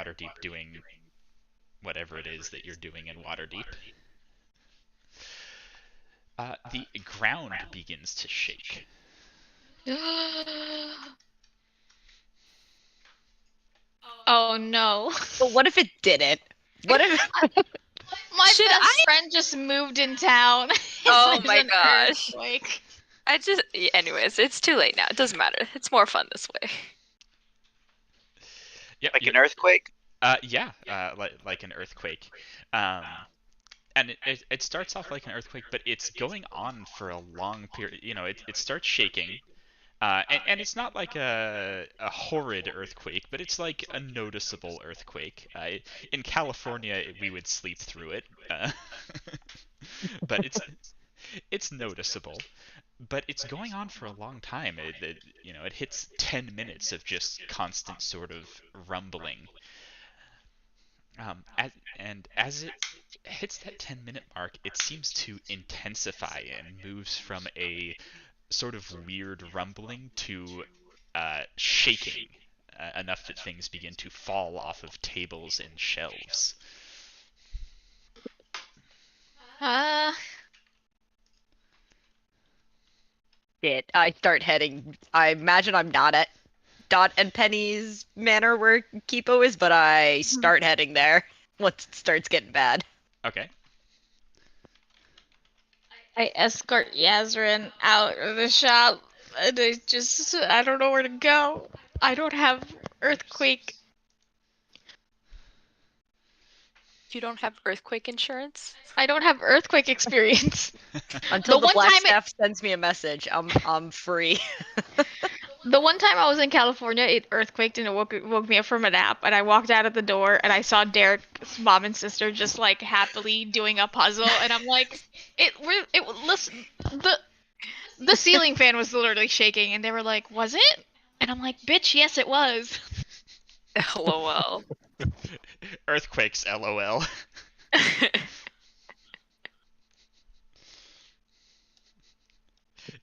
Waterdeep doing whatever it is that you're doing in Waterdeep. The ground begins to shake. Oh no. But what if it didn't? What if? My Should best I? friend just moved in town. Oh There's my an gosh. earthquake. Anyways, it's too late now. It doesn't matter. It's more fun this way. Yep. Like an earthquake? Yeah. Like an earthquake. Um, and it starts off like an earthquake, but it's going on for a long period. You know, it starts shaking. And it's not like a horrid earthquake, but it's like a noticeable earthquake. In California, we would sleep through it, but it's noticeable. But it's going on for a long time. It hits 10 minutes of just constant sort of rumbling. As it hits that 10-minute mark, it seems to intensify and moves from a sort of weird rumbling to shaking, enough that things begin to fall off of tables and shelves. Uh, Shit, I start heading. I imagine I'm not at Dot and Penny's manor where Kipo is, but I start heading there once it starts getting bad. Okay. I escort Yazrin out of the shop, and I don't know where to go. I don't have earthquake. You don't have earthquake insurance? I don't have earthquake experience. Until The the one black time staff sends me a message, I'm free. The one time I was in California, it earthquaked and it woke me up from a nap, and I walked out of the door and I saw Derek's mom and sister just like happily doing a puzzle, and I'm like, listen, the ceiling fan was literally shaking, and they were like, was it? And I'm like, bitch, yes it was. LOL. Earthquakes, lol.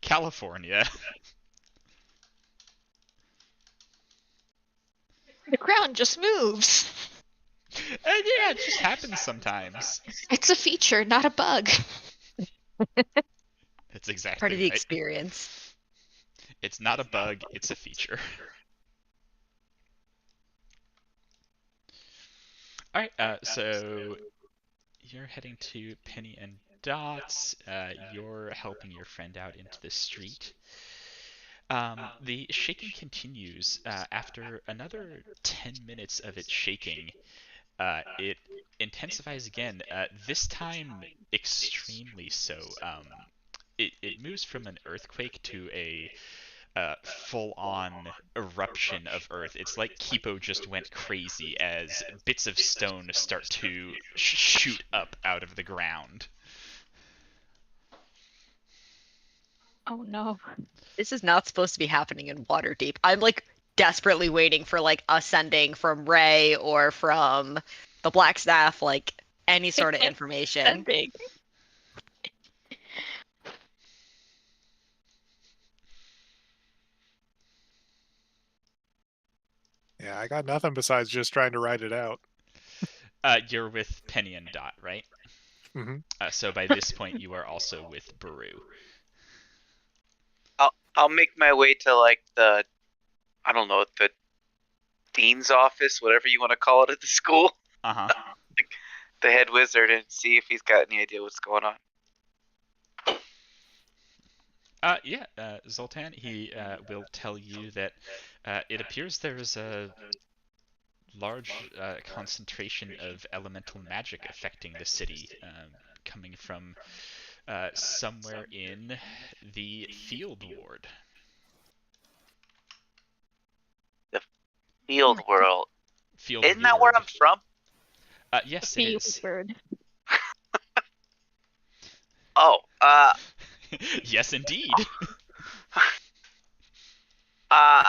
California. The ground just moves. And yeah, it just happens sometimes. It's a feature, not a bug. That's exactly Part of the right. experience. It's not a bug, it's a feature. Alright, so you're heading to Penny and Dot's. You're helping your friend out into the street. The shaking continues. After another 10 minutes of it shaking, it intensifies again, this time extremely so. It moves from an earthquake to a full-on eruption of Earth. It's like Kipo just went crazy as bits of stone start to shoot up out of the ground. Oh no. This is not supposed to be happening in Waterdeep. I'm like desperately waiting for like a sending from Ray or from the Black Staff, like any sort of information. Big. Yeah, I got nothing besides just trying to write it out. You're with Penny and Dot, right? Mm-hmm. So by this point, you are also with Baru. I'll make my way to like the dean's office, whatever you want to call it at the school. Uh-huh. Like the head wizard, and see if he's got any idea what's going on. Zoltan, he will tell you that it appears there is a large concentration of elemental magic affecting the city, coming from somewhere in the field ward. Field world. Field Isn't that where ward. I'm from? Yes, it is. Bird. Oh, Yes, indeed. But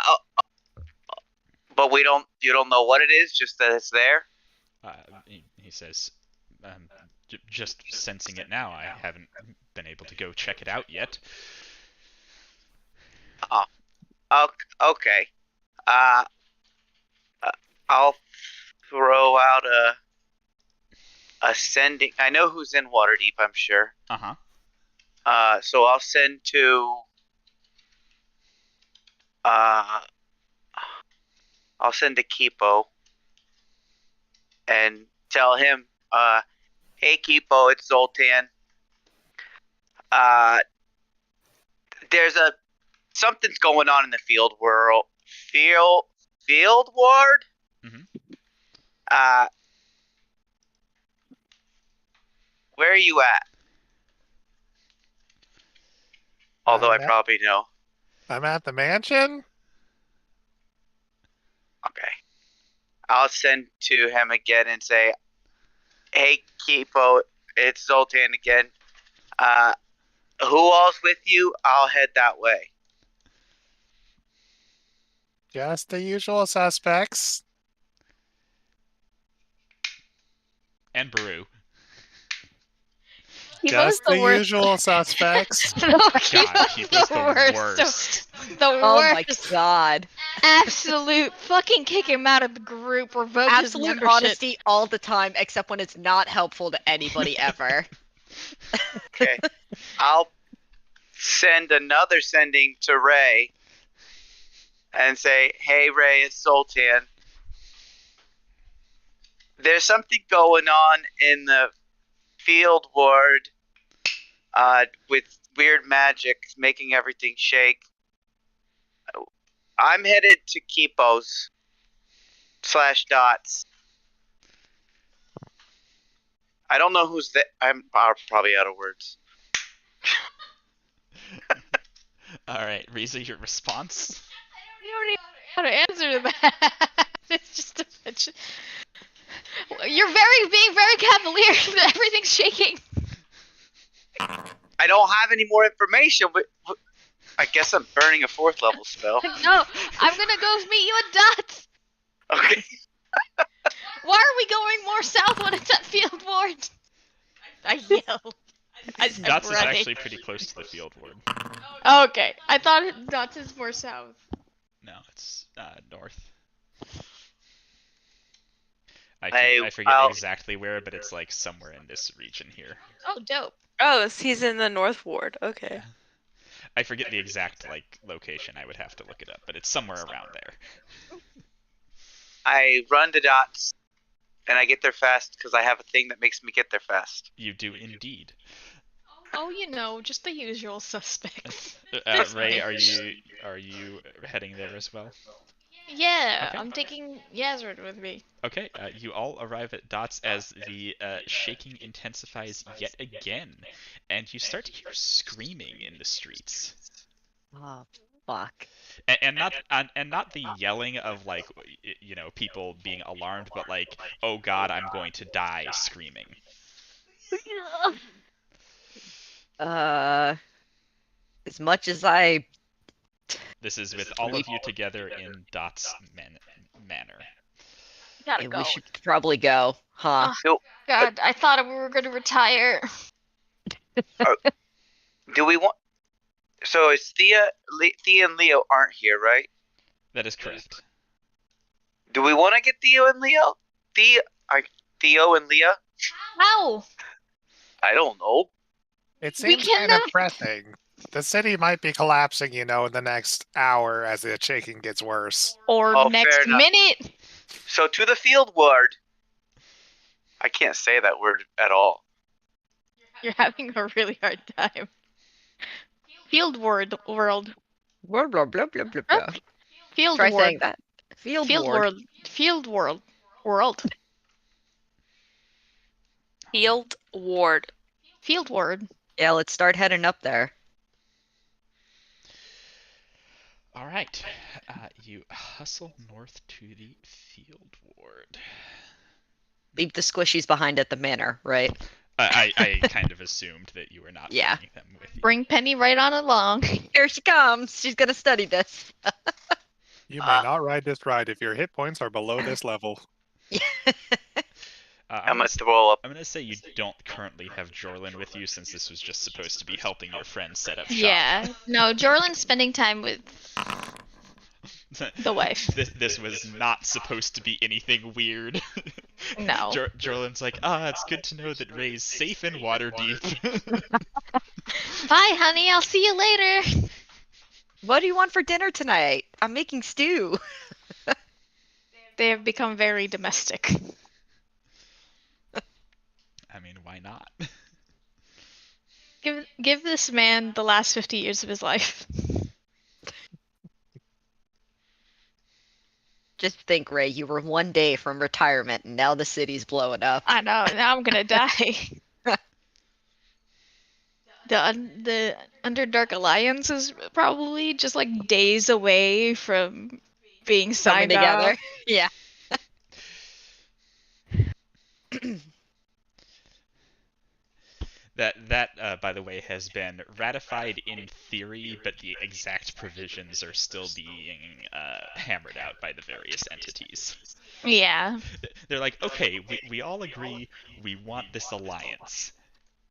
you don't know what it is, just that it's there? He says, just sensing it now. I haven't been able to go check it out yet. Oh, okay. I'll throw out a sending. I know who's in Waterdeep, I'm sure. Uh-huh. So I'll send to. I'll send to Kipo and tell him, hey Kipo, it's Zoltan. There's something's going on in the field world. Field ward. Mhm. Where are you at? Although I I'm at- probably know. I'm at the mansion. Okay. I'll send to him again and say, hey, Kipo, it's Zoltan again. Who all's with you? I'll head that way. Just the usual suspects. And Baru. Kipo's Just the the worst. usual suspects. No, Kipo's Kipo's the the worst. worst. The Oh my worst. god. Absolute. Fucking kick him out of the group. Revoke his Absolute membership. honesty all the time, except when it's not helpful to anybody ever. Okay. I'll send another sending to Ray and say, hey, Ray, it's Zoltan. There's something going on in the field ward with weird magic making everything shake. I'm headed to Kipo's / Dots. I don't know who's there. I'm probably out of words. Alright, Riza, your response? You don't even know how to answer to that. It's just a bitch. You're being very cavalier. Everything's shaking. I don't have any more information, but I guess I'm burning a 4th level spell. No, I'm gonna go meet you at Dots. Okay. Why are we going more south when it's at Field Ward? I yell. As I'm Dots is running. actually pretty close to the field ward. Okay, I thought Dots is more south. No, it's north. Hey, I forget I'll- exactly where, but it's like somewhere in this region here. Oh, dope. Oh, he's in the North Ward. Okay. I forget the exact like location. I would have to look it up, but it's somewhere around there. I run to Dots, and I get there fast because I have a thing that makes me get there fast. You do indeed. Oh, you know, just the usual suspects. Ray, are you heading there as well? Yeah, Okay. I'm taking Yazrid with me. Okay, you all arrive at Dots as the shaking intensifies yet again, and you start to hear screaming in the streets. Oh, fuck. And not the yelling of like people being alarmed, but like, oh god, I'm going to die screaming. As much as I This is with all of you together in Dot's manor. Gotta go. we should probably go, huh? God, I thought we were gonna retire. Do we want? So is Thea and Leo aren't here, right? That is correct. Do we want to get Theo and Leo? Theo and Leah? How? I don't know. It We seems kind of cannot- pressing. The city might be collapsing, in the next hour as the shaking gets worse. Or Oh, fair next enough. minute? So to the field ward. I can't say that word at all. You're having a really hard time. Field world. Blah, blah, blah, blah, blah, blah. Field Try ward. saying that. Field ward. world. Field world. World. Field Ward. Field ward. Yeah, let's start heading up there. All right, you hustle north to the field ward. Leave the squishies behind at the manor, right? I kind of assumed that you were not Yeah. bringing them with you. Bring Penny right on along. Here she comes. She's gonna study this. You may not ride this ride if your hit points are below this level. I'm gonna throw up. I'm gonna say you don't currently have Jorlin with you since this was just supposed to be helping your friend set up shop. Yeah. No, Jorlin's spending time with the wife. This was not supposed to be anything weird. No. Jorlin's like, it's good to know that Ray's safe in Waterdeep. Bye, honey. I'll see you later. What do you want for dinner tonight? I'm making stew. They have become very domestic. I mean, why not? Give this man the last 50 years of his life. Just think, Ray, you were one day from retirement, and now the city's blowing up. I know. Now I'm gonna die. The Underdark Alliance is probably just like days away from being Coming signed together. out. Yeah. That by the way, has been ratified in theory, but the exact provisions are still being hammered out by the various entities. Yeah. They're like, okay, we all agree we want this alliance.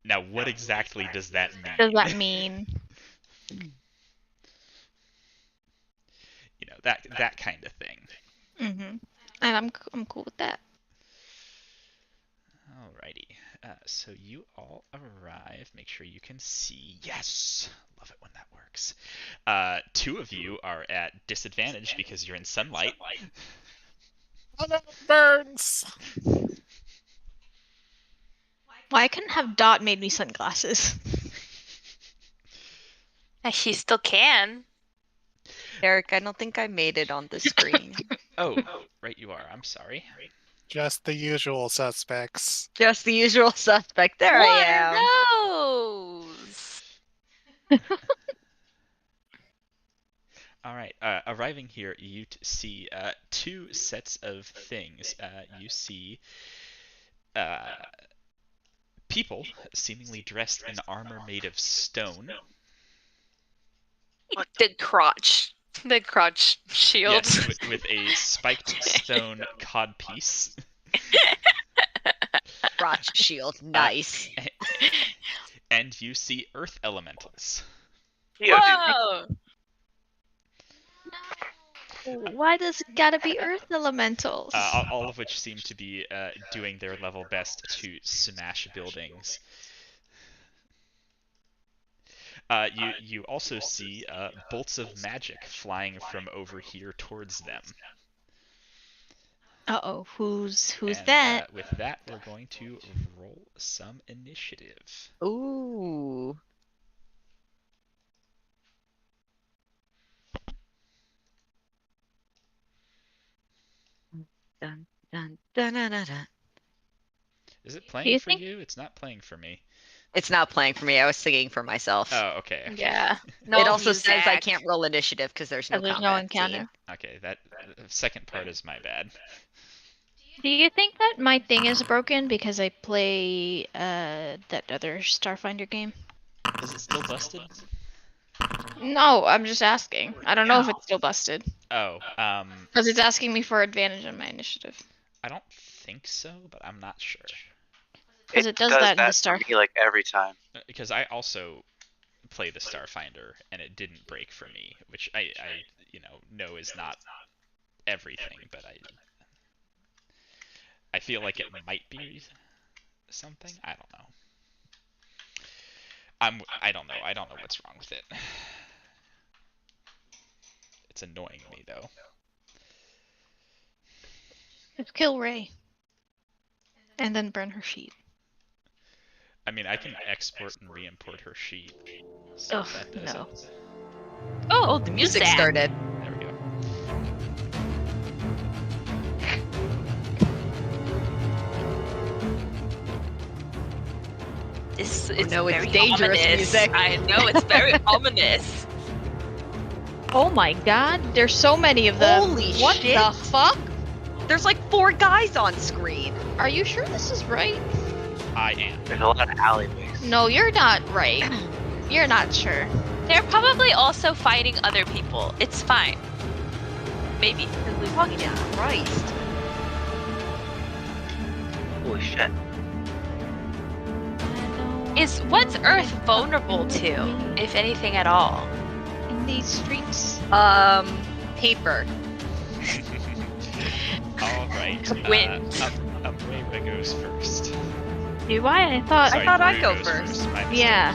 Now, what exactly does that mean? Does that mean? You know, that kind of thing. Mm-hmm. And I'm cool with that. Alrighty. So you all arrive. Make sure you can see. Yes! Love it when that works. 2 of you are at disadvantage because you're in sunlight. Oh, no, burns. Why couldn't have Dot made me sunglasses? She still can. Derek, I don't think I made it on the screen. Oh, right you are. I'm sorry. Just the usual suspects. Just the usual suspect. There I am. What are those? Alright, arriving here, you see 2 sets of things. You see people seemingly dressed in armor made of stone. The crotch shield. Yes, with a spiked stone codpiece. Crotch shield. Nice. And you see earth elementals. Whoa! Why does it gotta be Earth Elementals? All of which seem to be doing their level best to smash buildings. You also see bolts of magic flying from over here towards them. Uh-oh, who's And, that? With that, we're going to roll some initiative. Ooh. Dun, dun, dun, dun, dun, dun. Is it you playing for think- you? It's not playing for me. It's not playing for me. I was singing for myself. Oh, okay. Yeah. No It also says I music. can't roll initiative because there's no Oh, there's no combat encounter. team. Okay, that second part is my bad. Do you think that my thing is broken because I play that other Starfinder game? Is it still busted? No, I'm just asking. I don't know if it's still busted. Oh, Because it's asking me for advantage on my initiative. I don't think so, but I'm not sure. 'Cause it does that in the Star- for me, like every time. Because I also play the Starfinder, and it didn't break for me, which I know is not everything, but I feel like it might be something. I don't know. I don't know. I don't know what's wrong with it. It's annoying me though. Just kill Ray. And then burn her sheet. I mean, I can export and re-import her sheet. So Ugh, that does no. it. Oh, The music sad. started. There we go. This Oh is no, it's very dangerous ominous. music. I know, it's very ominous. Oh my god, there's so many of them. Holy what shit. the fuck? There's like 4 guys on screen. Are you sure this is right? I am. There's a lot of alleyways. No, you're not right. You're not sure. They're probably also fighting other people. It's fine. Maybe. Fucking Christ. Holy shit. Is what's Earth vulnerable to, if anything at all? In these streets. Paper. All right. Wind. Umbrella goes first. Do I thought. Sorry, thought I'd Rue go goes first. My mistake. Yeah.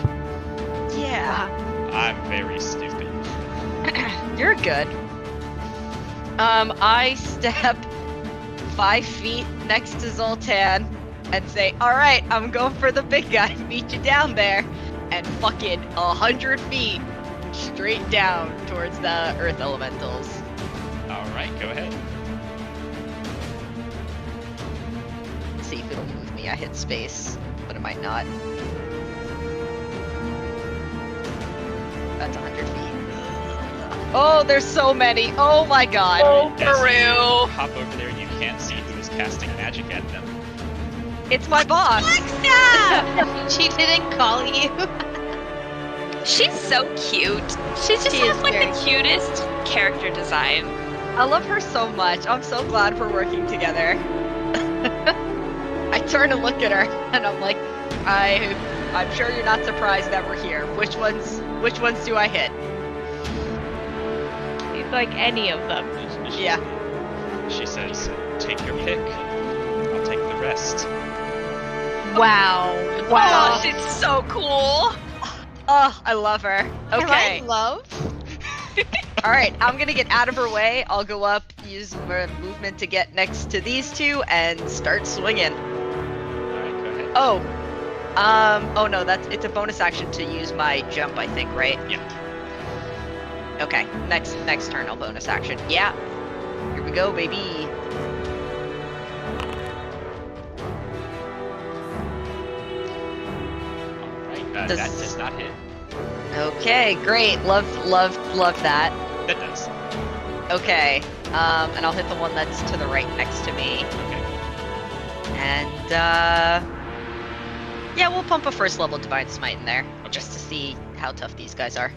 Yeah. I'm very stupid. You're good. I step 5 feet next to Zoltan and say, "Alright, I'm going for the big guy. Meet you down there." And fucking 100 feet straight down towards the earth elementals. Alright, go ahead. Let's see if it'll move me. I hit space, but it might not. That's 100 feet. Oh, there's so many. Oh my god. Oh, As you Peru. hop over there, you can't see who is casting magic at them. It's my boss. She didn't call you. She's so cute. She just She has is like very the cutest character design. I love her so much. I'm so glad we're working together. I turn and look at her, and I'm like, I'm sure you're not surprised that we're here. Which ones do I hit? Like any of them. Yeah. She says, take your pick. I'll take the rest. Wow. Oh, she's so cool. Oh, I love her. Okay. Am I love? All right. I'm gonna get out of her way. I'll go up, use my movement to get next to these two, and start swinging. Alright, go ahead. Oh. Oh no, it's a bonus action to use my jump, I think, right? Yeah. Okay. Next turn, I'll bonus action. Yeah. Here we go, baby. Alright, that Does- does not hit. Okay, great. Love that. That does. Okay. And I'll hit the one that's to the right next to me. Okay. And yeah, we'll pump a first level Divine Smite in there, Okay. just to see how tough these guys are.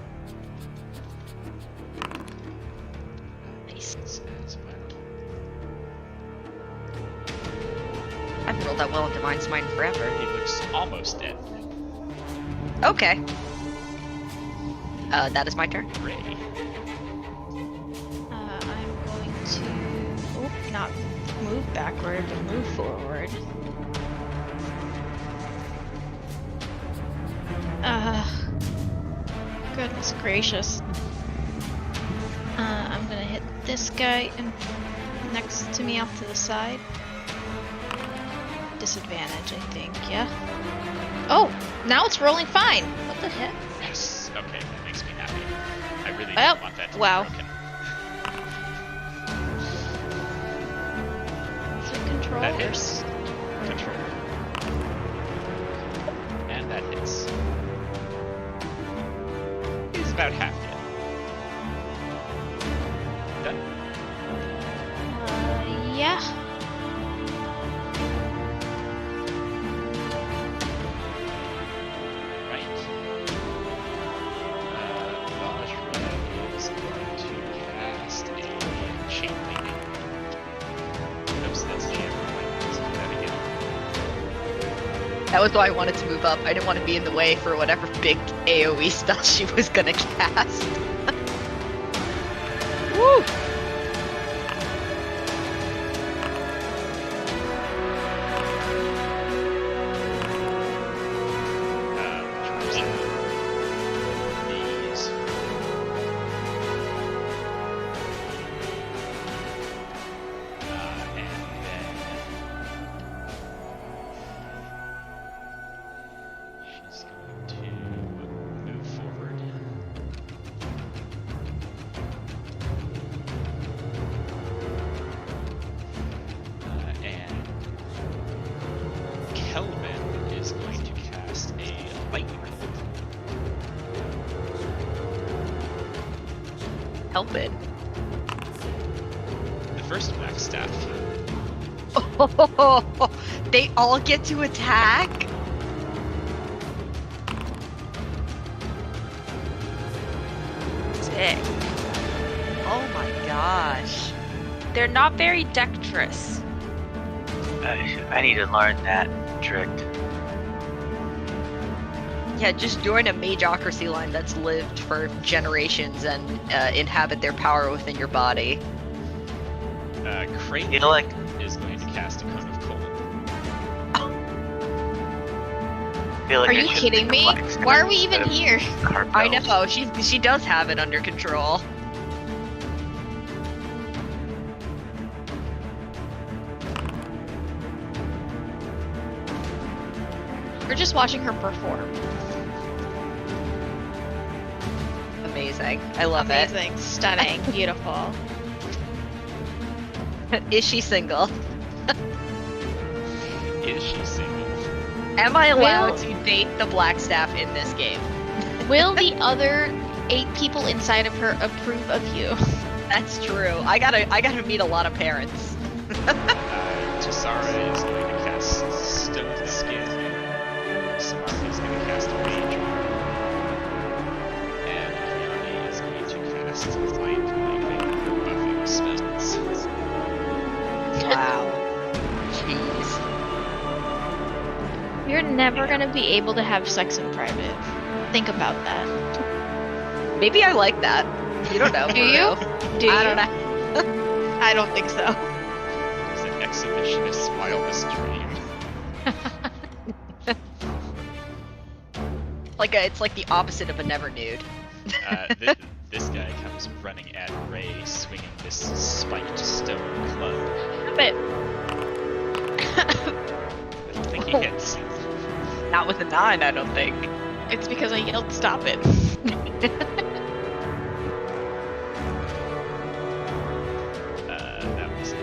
Nice. As well. I haven't rolled that well in Divine Smite in forever. He looks almost dead. Okay. That is my turn. Ray. I'm going to not move backward, but move forward. Goodness gracious. I'm gonna hit this guy and next to me off to the side. Disadvantage, I think, yeah? Oh, now it's rolling fine. What the heck? Yes. Okay, that makes me happy. I really Well, didn't want that to wow. be broken. Is it control? That or hits. Control. And that hits. He's about half dead. Done. Yeah. Right. Vajra is going to cast a chain lightning. Oops, that's jam. Let's do that again. That was why I wanted to move up. I didn't want to be in the way for whatever big AoE spell she was gonna cast. Woo! Which was these. And then she's going to move forward. And Kelvin is going to cast a lightning bolt. Help it. The first black staff. Oh, they all get to attack? Sick. Oh my gosh. They're not very dexterous. I need to learn that trick. Yeah, just join a mageocracy line that's lived for generations and inhabit their power within your body. Creighton You know, like is going to cast a cone of cold. feel like Are I you should kidding pick a me? black staff Why are we instead even of here? cartels. I know, she does have it under control. We're just watching her perform. Amazing. I love Amazing, stunning, beautiful. it. Is she single? Is she single? Am I allowed Will- to date the black staff in this game? Will the other 8 people inside of her approve of you? That's true. I gotta meet a lot of parents. Tassara is going to cast Stone Skin. Samantha is going to cast Rage. And Kiani is going to cast Find Lightning for buffing spells. Wow. Jeez. You're never gonna be able to have sex in private. Think about that. Maybe I like that. You don't know. Do you? Do I you? don't know. I don't think so. It's an exhibitionist's wildest dream. It's like the opposite of a never nude. This guy comes running at Ray, swinging this spiked stone club. But I don't think he hits. Not with a 9, I don't think. it's because I yelled stop it. That was a...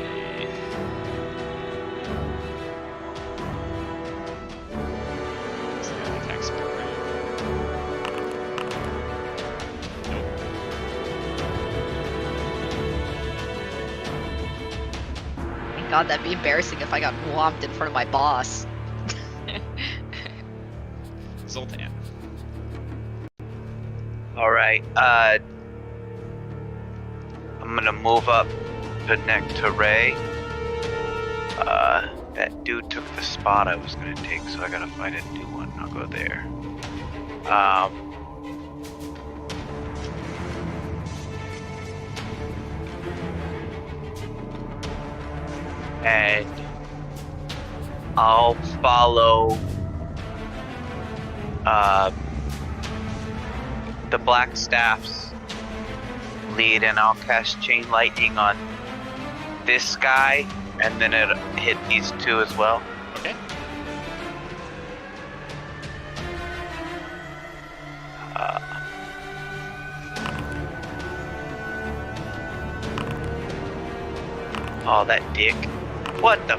So that attacks per round. Nope. Thank God, that'd be embarrassing if I got whomped in front of my boss. Zoltan. Alright, I'm gonna move up to next to Ray. That dude took the spot I was gonna take, so I gotta find a new one. I'll go there. And I'll follow the Black Staff's lead, and I'll cast Chain Lightning on this guy, and then it'll hit these 2 as well. Okay. Oh, that dick. What the?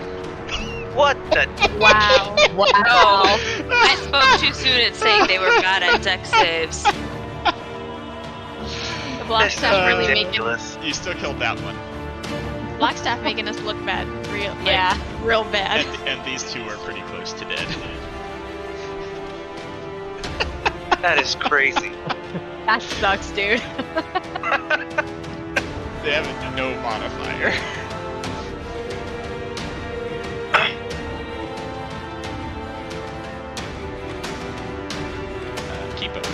What the? Wow. Wow. I spoke too soon at saying they were bad at deck saves. The black This is staff really making ridiculous. You still killed that one. black staff making us look bad, Yeah. real bad. And these 2 are pretty close to dead. That is crazy. That sucks, dude. They have no modifier. Keep up.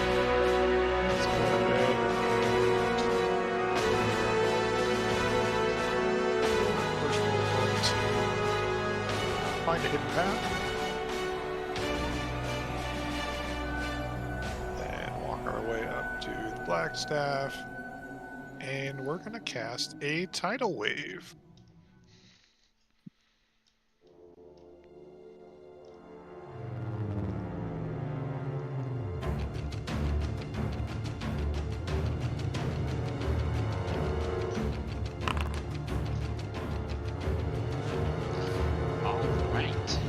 Let's go ahead. First we're going to find a hidden path. And walk our way up to the Black Staff. And we're going to cast a Tidal Wave. All right.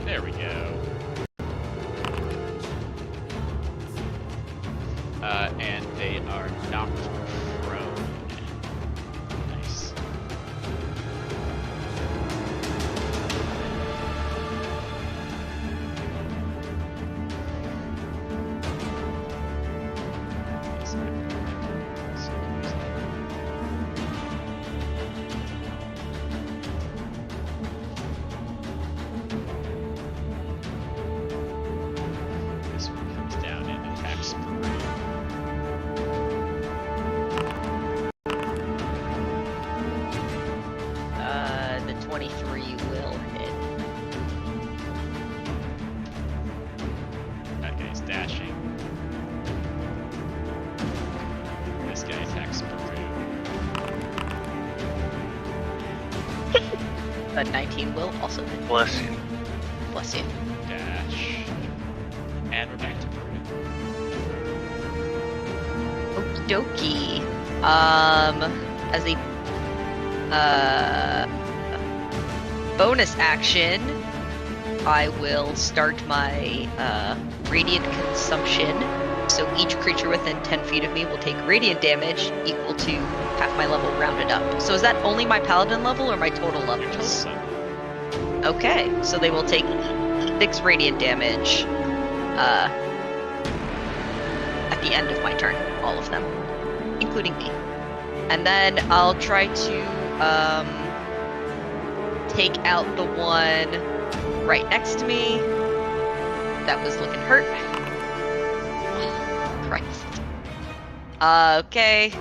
There we go. And they are knocked prone. Nice. also hit. Bless you. Bless you. Dash. And we're back to Peru. Okie dokie. As a bonus action, I will start my radiant consumption. So each creature within 10 feet of me will take radiant damage equal to half my level rounded up. So is that only my paladin level or my total levels? Okay, so they will take 6 radiant damage at the end of my turn, all of them, including me. And then I'll try to take out the one right next to me that was looking hurt. Christ. Okay,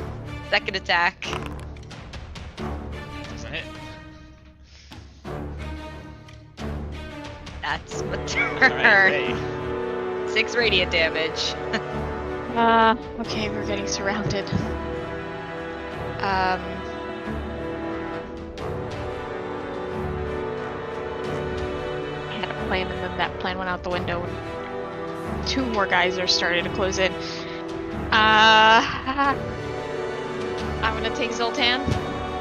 second attack. Doesn't hit. That's my turn. Alright, Ray. 6 radiant damage. Okay, we're getting surrounded. I had a plan and then that plan went out the window. 2 more guys are starting to close in. I'm gonna take Zoltan,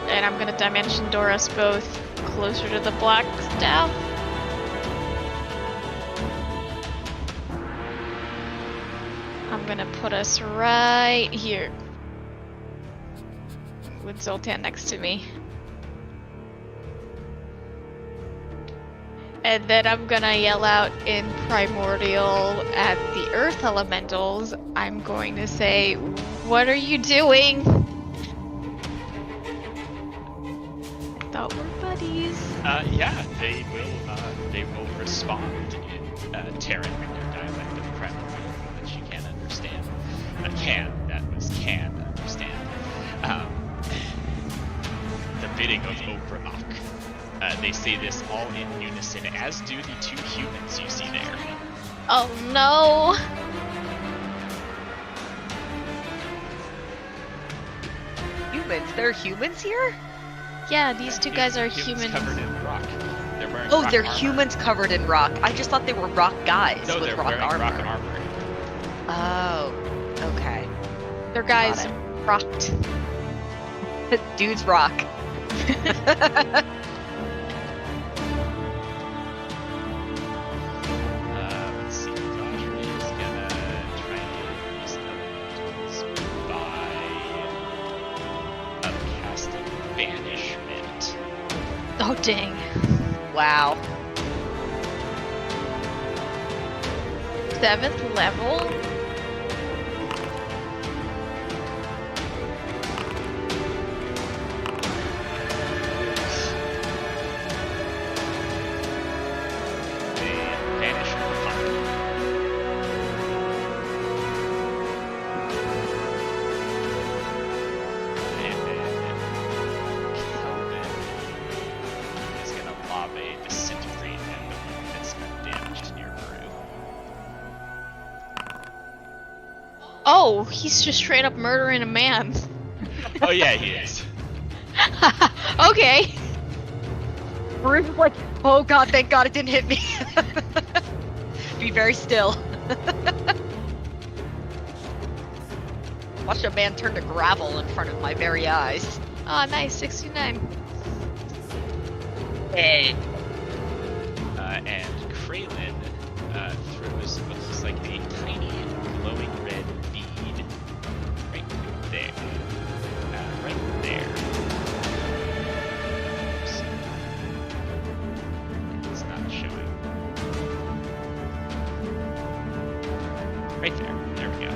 and I'm gonna Dimension Door us both closer to the black staff. I'm gonna put us right here. With Zoltan next to me. And then I'm gonna yell out in Primordial at the Earth Elementals. I'm going to say, what are you doing? I thought we're buddies. Yeah, they will respond in Terran Ringer dialect of Primordial, which you can't understand. That was can understand. The bidding of Obramach. They say this all in unison, as do the 2 humans you see there. Oh no! Humans? There are humans here? Yeah, these 2 guys are humans. Covered in rock. They're wearing Oh, rock they're armor. humans covered in rock. I just thought they were rock guys No, with they're rock wearing armor. rock armor. Oh, okay. Their guys Got rocked. Dudes rock. Let's see. Godfrey is gonna try and use elementals by upcasting banishment. Oh dang. Wow. 7th level? They banish her party. And then Kelvin is gonna lob a disintegrate at the one that's been damaged near Peru. Oh, he's just straight up murdering a man. Oh yeah, he is. Okay. Bruce is like, oh god, thank god it didn't hit me. Be very still. Watched a man turn to gravel in front of my very eyes. Oh, nice. 69. Hey. And Kraylin throws what looks like a tiny glowing red bead right there. Right there. Oops. It's not showing. Right there. There we go.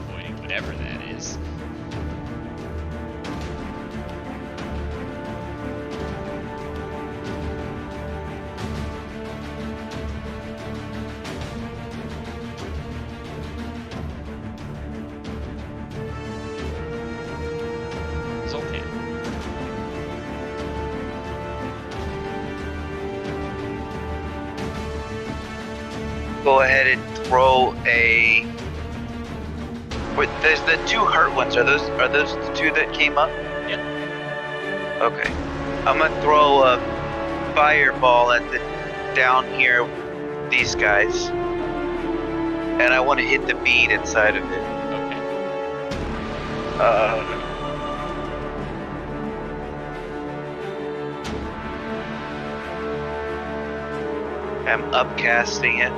Avoiding whatever that is. go ahead and throw a. Wait, there's the 2 hurt ones. Are those the 2 that came up? Yep. Okay. I'm gonna throw a fireball at the down here, these guys, and I want to hit the bead inside of it. Okay. I'm upcasting it.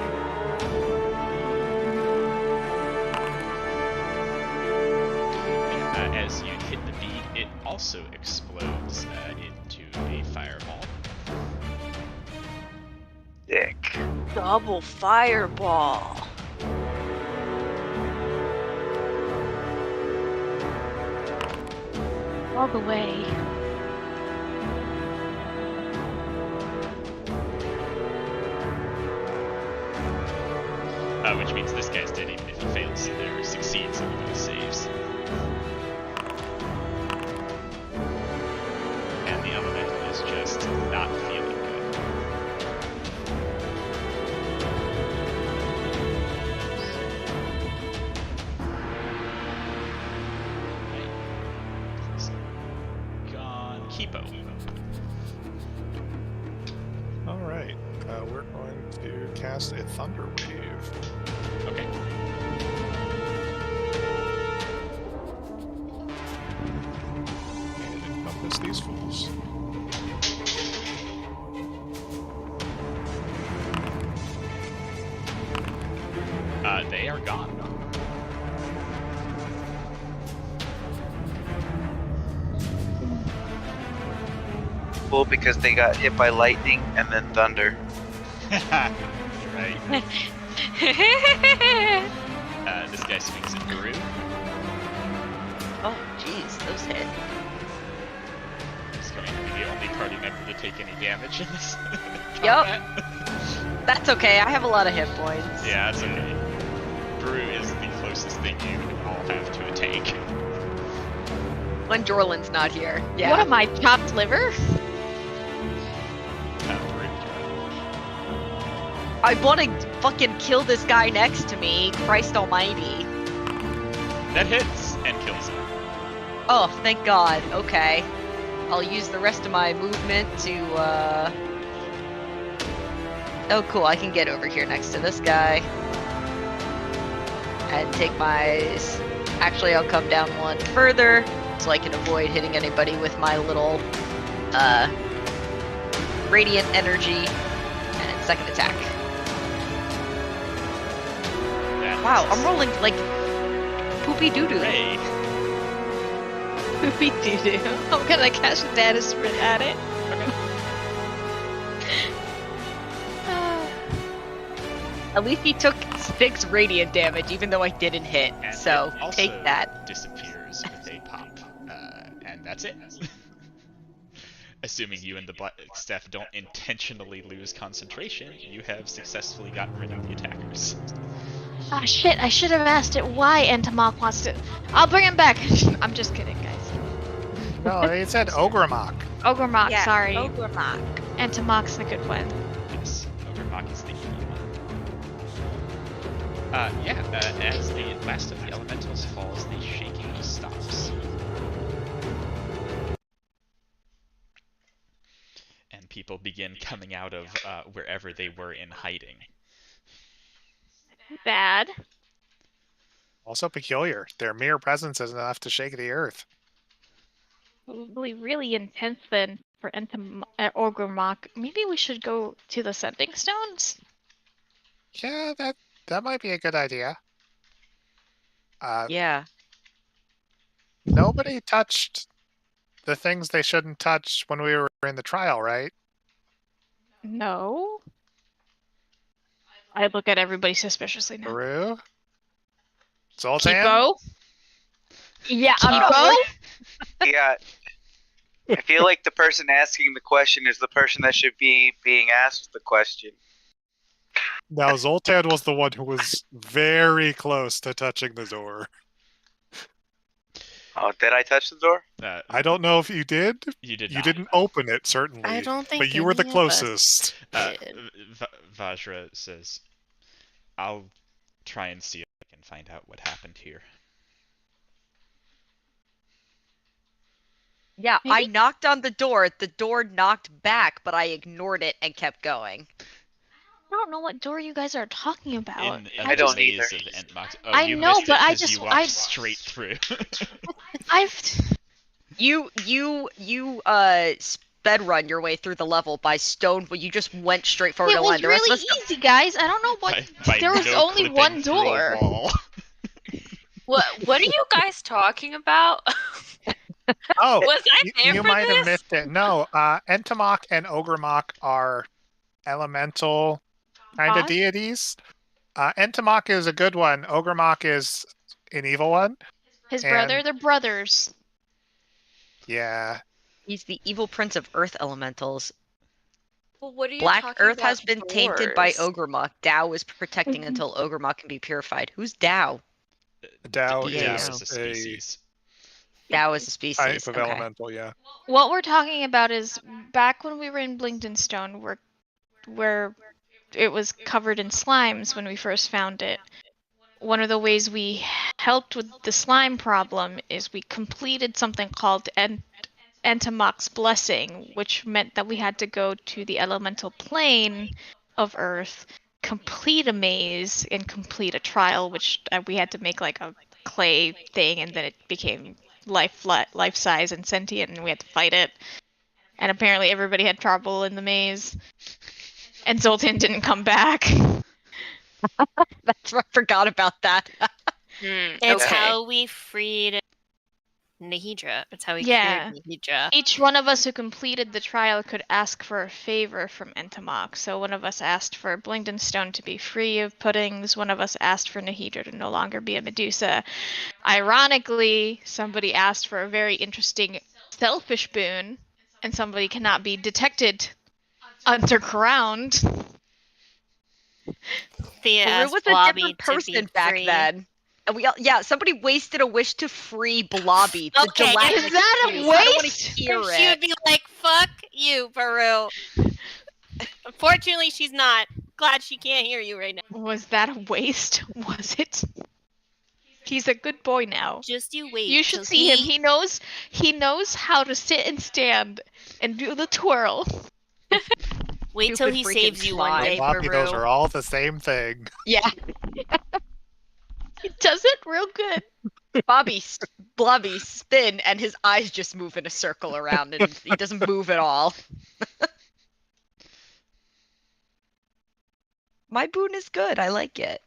As you hit the bead, it also explodes into a fireball. Dick. Double fireball. All the way. Which means this guy's dead even if he fails or succeeds in those saves. And the elemental is just not feeling good. Right. He's gone. Kipo. All right. We're going to cast a Thunder Wave. Okay. And encompass these fools. They are gone. Well, because they got hit by lightning and then thunder. Right. This guy swings at Guru. Oh, jeez, those hit. He's going to be the only party member to take any damage in this Yup. combat. That's okay, I have a lot of hit points. Yeah, that's okay. Guru is the closest thing you all have to a tank. When Jorlin's not here. Yeah. What am I, chopped liver? Guru. I want to fucking kill this guy next to me. Christ almighty. That hits and kills him. Oh, thank God. Okay. I'll use the rest of my movement to, Oh, cool. I can get over here next to this guy. And take my... Actually, I'll come down one further so I can avoid hitting anybody with my little, radiant energy. And second attack. That Wow, misses. I'm rolling like poopy doo-doo. Ray. Poopy doo doo. I'm gonna cast a data sprint at it. At least he took 6 radiant damage, even though I didn't hit. And So it also take that. disappears with a pop. And that's it. Assuming you and the Black Staff don't intentionally lose concentration, you have successfully gotten rid of the attackers. Ah, shit, I should have asked it why Entomok wants to. I'll bring him back. I'm just kidding, guys. No, it said Ogremok. Ogremok, sorry. Ogremok. Entomok's the good one. Yes, Ogremok is the key one. As the last of the elementals falls, the shaking stops. And people begin coming out of wherever they were in hiding. Bad. Also peculiar. Their mere presence is enough to shake the earth. Probably really intense then for Ogremok. Maybe we should go to the Sending Stones? Yeah, that might be a good idea. Yeah. Nobody touched the things they shouldn't touch when we were in the trial, right? No. I look at everybody suspiciously now. Baru? Zoltan? Kipo? Yeah, Kipo? Yeah. I feel like the person asking the question is the person that should be being asked the question. Now, Zoltan was the one who was very close to touching the door. Oh, did I touch the door? I don't know if you did. You did You not. didn't open it, certainly. I don't think But you were the any of us closest. did. Vajra says, I'll try and see if I can find out what happened here. Yeah, I Maybe- knocked on the door knocked back, but I ignored it and kept going. I don't know what door you guys are talking about. In I the don't maze either. of Entmox. Oh, I you know, missed but it I 'cause just- you walked I- straight through. You sped run your way through the level by stone, but you just went straight for It the was line. The rest really of us easy, guys. I don't know what. by There was no only clipping one through a door. wall. What are you guys talking about? Oh, Was I there you for might have this? missed it. No, Entomok and Ogremok are elemental kind of Gods? deities. Entomok is a good one. Ogremok is an evil one. His brother, And- they're brothers. Yeah. He's the evil prince of earth elementals. Well, what are you Black talking Earth has about been tainted by doors? Ogremok. Dao is protecting until Ogremok can be purified. Who's Dao? Dao Yeah, is Dao is a species. Dao is a type species. of Okay. elemental, yeah. What we're talking about is back when we were in Blingdenstone, where it was covered in slimes when we first found it. One of the ways we helped with the slime problem is we completed something called Entomok's Blessing, which meant that we had to go to the elemental plane of Earth, complete a maze, and complete a trial, which we had to make like a clay thing, and then it became life size and sentient, and we had to fight it. And apparently everybody had trouble in the maze, and Zoltan didn't come back. That's I forgot about that. It's Okay. how we freed Nahidra. It's how we Yeah. cured Nahidra. Each one of us who completed the trial could ask for a favor from Entomok. So one of us asked for Blingdenstone to be free of puddings. One of us asked for Nahidra to no longer be a Medusa. Ironically, somebody asked for a very interesting selfish boon, and somebody cannot be detected underground. Thea Peru asked was a Blobby different to be person back free. then. And we all, yeah, somebody wasted a wish to free Blobby. The Okay, gelatinous is that a juice. I don't want waste? to hear She it. would be like, "Fuck you, Peru." Unfortunately, she's not. Glad she can't hear you right now. Was that a waste? Was it? He's a good boy now. Just you wait. You should till see him. He knows how to sit and stand and do the twirl. Wait till Stupid he freaking saves you one slime. day, Floppy, those Peru. are all the same thing. Yeah, He does it real good. Blobby spin, and his eyes just move in a circle around, and he doesn't move at all. My boon is good. I like it.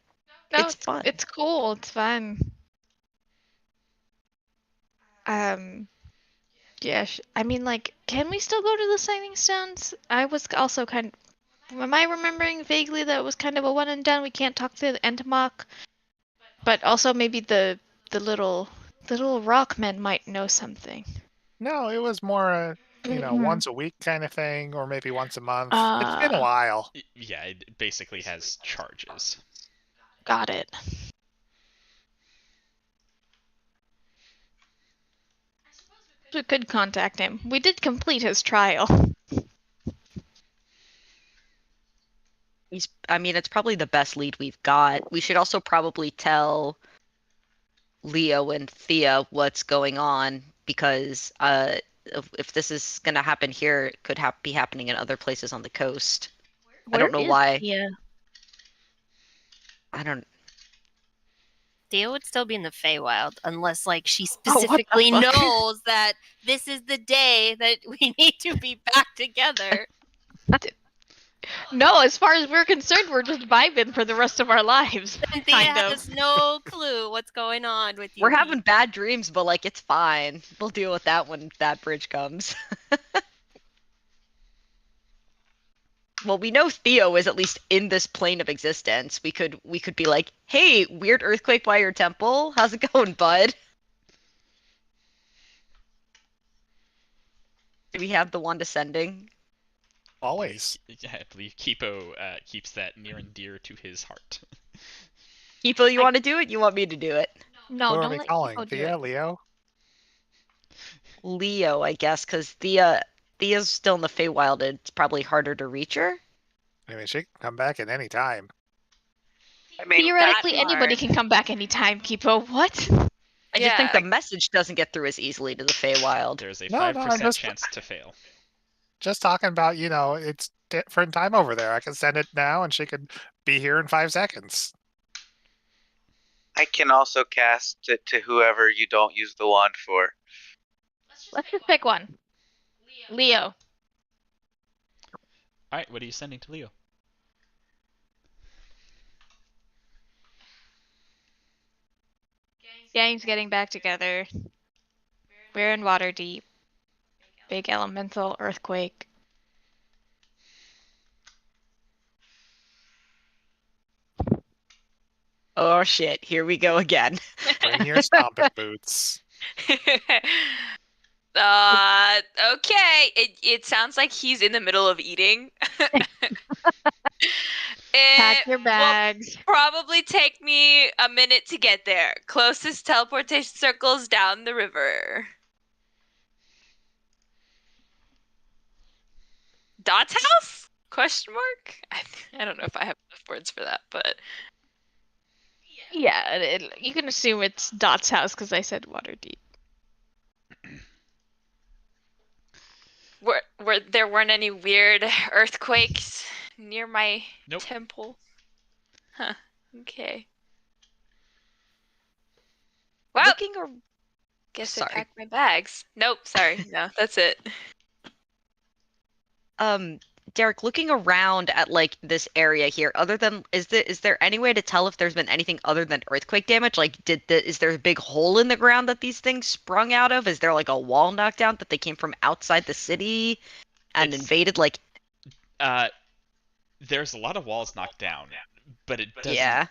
No, It's fun. It's cool. It's fun. Yeah. I mean, like, can we still go to the Signing Stones? I was also kind. Am I remembering vaguely that it was kind of a one and done? We can't talk to the Entomok, but also maybe the little rock men might know something. No, it was more Mhm. once a week kind of thing, or maybe once a month. It's been a while. Yeah, it basically has charges. Got it. We could contact him. We did complete his trial. I mean, it's probably the best lead we've got. We should also probably tell Leo and Thea what's going on, because if this is gonna happen here, it could be happening in other places on the coast. I don't know why. Yeah. I don't. Thea would still be in the Feywild unless, like, she Oh, what the specifically fuck? knows that this is the day that we need to be back together. No, as far as we're concerned, we're just vibing for the rest of our lives. And Thea Kind of. has no clue what's going on with you. We're having bad dreams, but like it's fine. We'll deal with that when that bridge comes. Well, we know Theo is at least in this plane of existence. We could be like, "Hey, weird earthquake by your temple. How's it going, bud?" Do we have the one descending? Always. Yeah, I believe Kipo keeps that near and dear to his heart. Kipo, you want to do it? You want me to do it? No, Who are don't we let calling? Kipo do Thea? it. Leo? Leo, I guess, because Thea's still in the Feywild. It's probably harder to reach her. I mean, she can come back at any time. I mean, Theoretically, that's anybody hard. can come back anytime, Kipo. What? I just think Yeah. the message doesn't get through as easily to the Feywild. There's a No, 5% I'm just- chance to fail. Just talking about, it's different time over there. I can send it now, and she could be here in 5 seconds. I can also cast it to whoever you don't use the wand for. Let's just pick one. Leo. Alright, what are you sending to Leo? Gang's getting back together. We're in Waterdeep. Big elemental earthquake. Oh shit, here we go again. Bring your stomping boots. Okay. It sounds like he's in the middle of eating. Pack It your will bags. probably take me a minute to get there. Closest teleportation circle's down the river. Dot's house? Question mark? I don't know if I have enough words for that, but Yeah, you can assume it's Dot's house because I said Waterdeep. were there weren't any weird earthquakes near my Nope. temple? Huh. Okay. Wow. Looking ar- Guess Sorry. I packed my bags. Nope. Sorry. No, that's it. Derek, looking around at like this area here, other than is there any way to tell if there's been anything other than earthquake damage? Like, is there a big hole in the ground that these things sprung out of? Is there like a wall knocked down that they came from outside the city and It's- invaded? Like, There's a lot of walls knocked down, but it doesn't. yeah,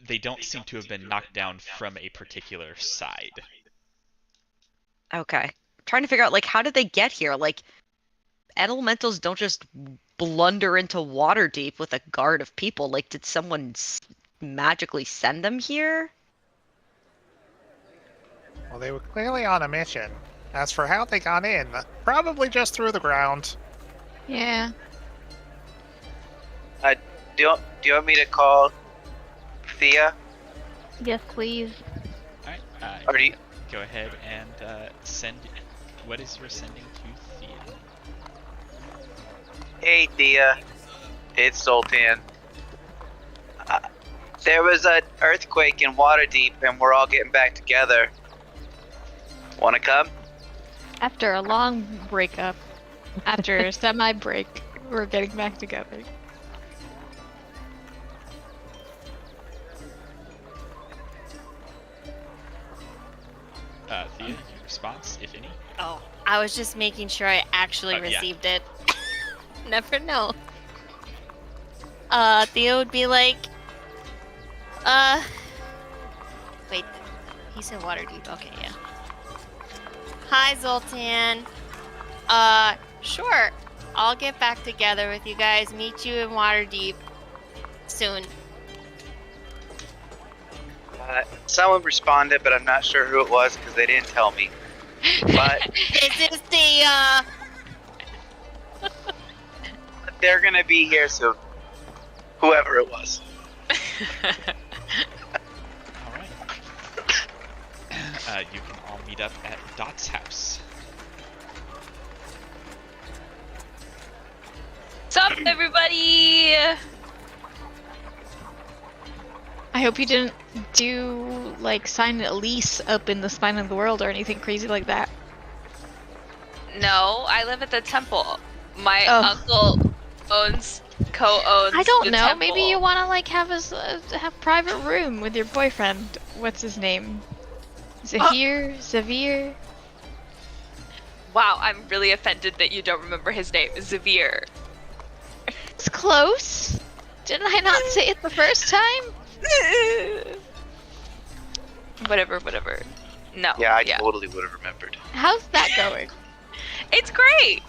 They don't seem to have been knocked down from a particular side. okay. Trying to figure out like how did they get here? Like, elementals don't just blunder into Waterdeep with a guard of people. Like, did someone magically send them here? Well, they were clearly on a mission. As for how they got in, probably just through the ground. Yeah. Do you want me to call Thea? Yes, please. Alright, Or do you, go ahead and send. What is your sending to Thea? Hey Thea, it's Zoltan. There was an earthquake in Waterdeep, and we're all getting back together. Wanna come? After a long breakup, after a semi-break, we're getting back together. Thea, your response, if any? Oh, I was just making sure I actually Oh, yeah. received it. Never know. Theo would be like, wait, he said Waterdeep. Okay, yeah. Hi, Zoltan. Sure. I'll get back together with you guys. Meet you in Waterdeep soon. Someone responded, but I'm not sure who it was because they didn't tell me. But This is the, they're gonna be here soon. Whoever it was. Alright. You can all meet up at Dot's house. What's up, everybody? I hope you didn't do, like, sign a lease up in the spine of the world or anything crazy like that. No, I live at the temple. My Oh. uncle co-owns. I don't the know. temple. Maybe you want to, like, have have private room with your boyfriend. What's his name? Zahir? Zavir? Wow, I'm really offended that you don't remember his name. Zavir. It's close. Didn't I not say it the first time? Whatever. No. Yeah, I totally would have remembered. How's that going? It's great.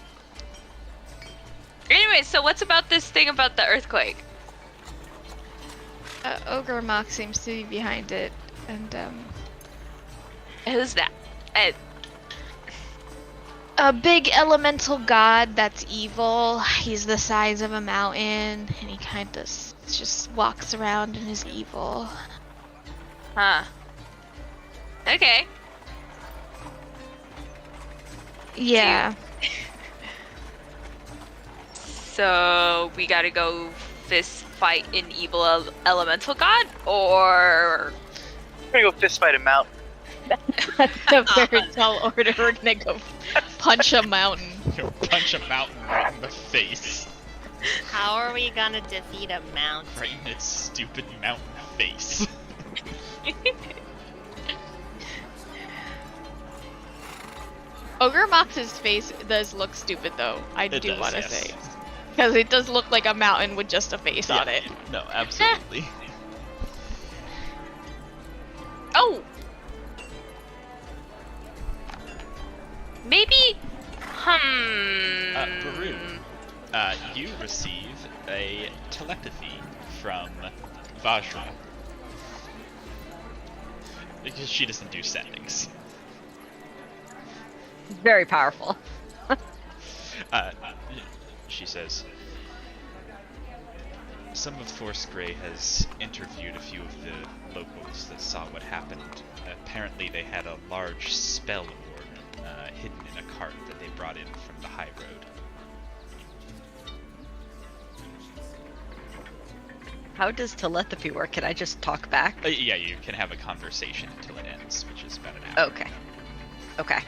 Anyway, so what's about this thing about the earthquake? Ogre Mock seems to be behind it, and Who's that? a big elemental god that's evil. He's the size of a mountain, and he kind of just walks around and is evil. Huh. Okay. Yeah. So we gotta go fist fight an evil elemental god, or I'm gonna go fist fight a mountain. That's a very tall order. We're gonna go punch a mountain. You'll punch a mountain right in the face. How are we gonna defeat a mountain? Right in its stupid mountain face. Ogre Mox's face does look stupid though. I It do does, want to yes. say. Because it does look like a mountain with just a face on it. No, absolutely. oh, maybe. Baru, you receive a telepathy from Vajra. Because she doesn't do sendings. Very powerful. She says, some of Force Grey has interviewed a few of the locals that saw what happened. Apparently they had a large spell orb hidden in a cart that they brought in from the high road. How does telepathy work? Can I just talk back? Yeah, you can have a conversation until it ends, which is about an hour. Okay. Okay.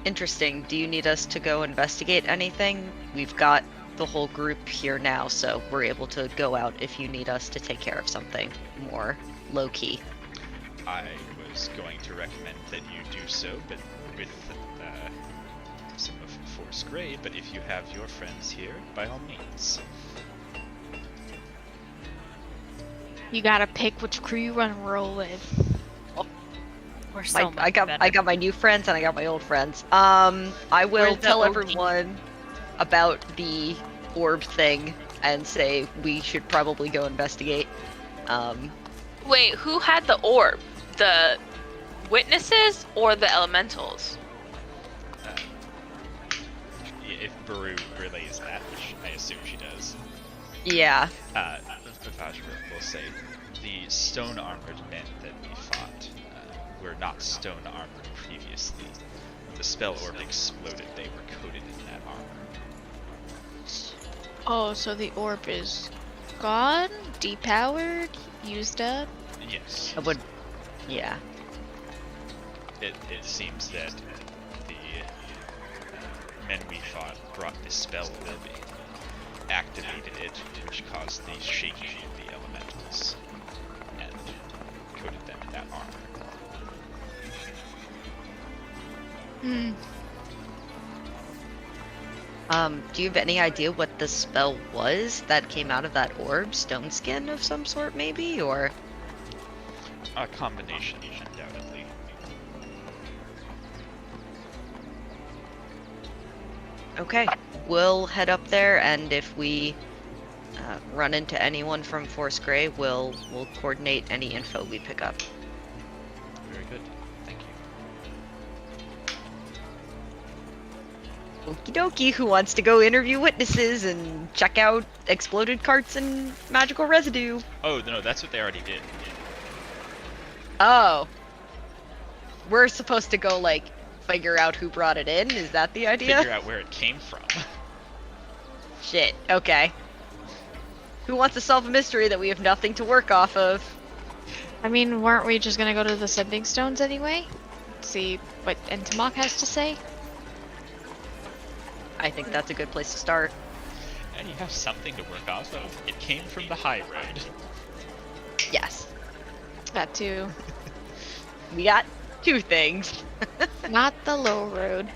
Interesting. Do you need us to go investigate anything? We've got the whole group here now, so we're able to go out if you need us to take care of something more low-key. I was going to recommend that you do so, but with some of Force Grey, but if you have your friends here, by all means. You gotta pick which crew you wanna roll with. We're so much I got my new friends and I got my old friends. I will Where's the tell OG? everyone about the orb thing and say we should probably go investigate. Wait, who had the orb? The witnesses or the elementals? If Baru relays that, which I assume she does, Yeah. Vajra will say, the stone-armored men that we fought were not stone-armored previously. When the spell orb exploded, they were coated in that armor. Oh, so the orb is gone, depowered, used up. Yes. I would. Yeah. It seems that the men we fought brought the spell orb in, activated it, which caused the shaking of the elementals, and coated them in that armor. Do you have any idea what the spell was that came out of that orb? Stone skin of some sort, maybe? Or. A combination, undoubtedly. Okay. We'll head up there, and if we run into anyone from Force Grey, we'll coordinate any info we pick up. Very good. Thank you. Okie dokie, who wants to go interview witnesses and check out exploded carts and magical residue? Oh, no, that's what they already did. Oh. We're supposed to go, like, figure out who brought it in? Is that the idea? Figure out where it came from. Shit, okay. Who wants to solve a mystery that we have nothing to work off of? I mean, weren't we just gonna go to the Sending Stones anyway? See what Entomok has to say? I think that's a good place to start. And you have something to work off of. It came from the high road. Yes. That too. We got two things. Not the low road.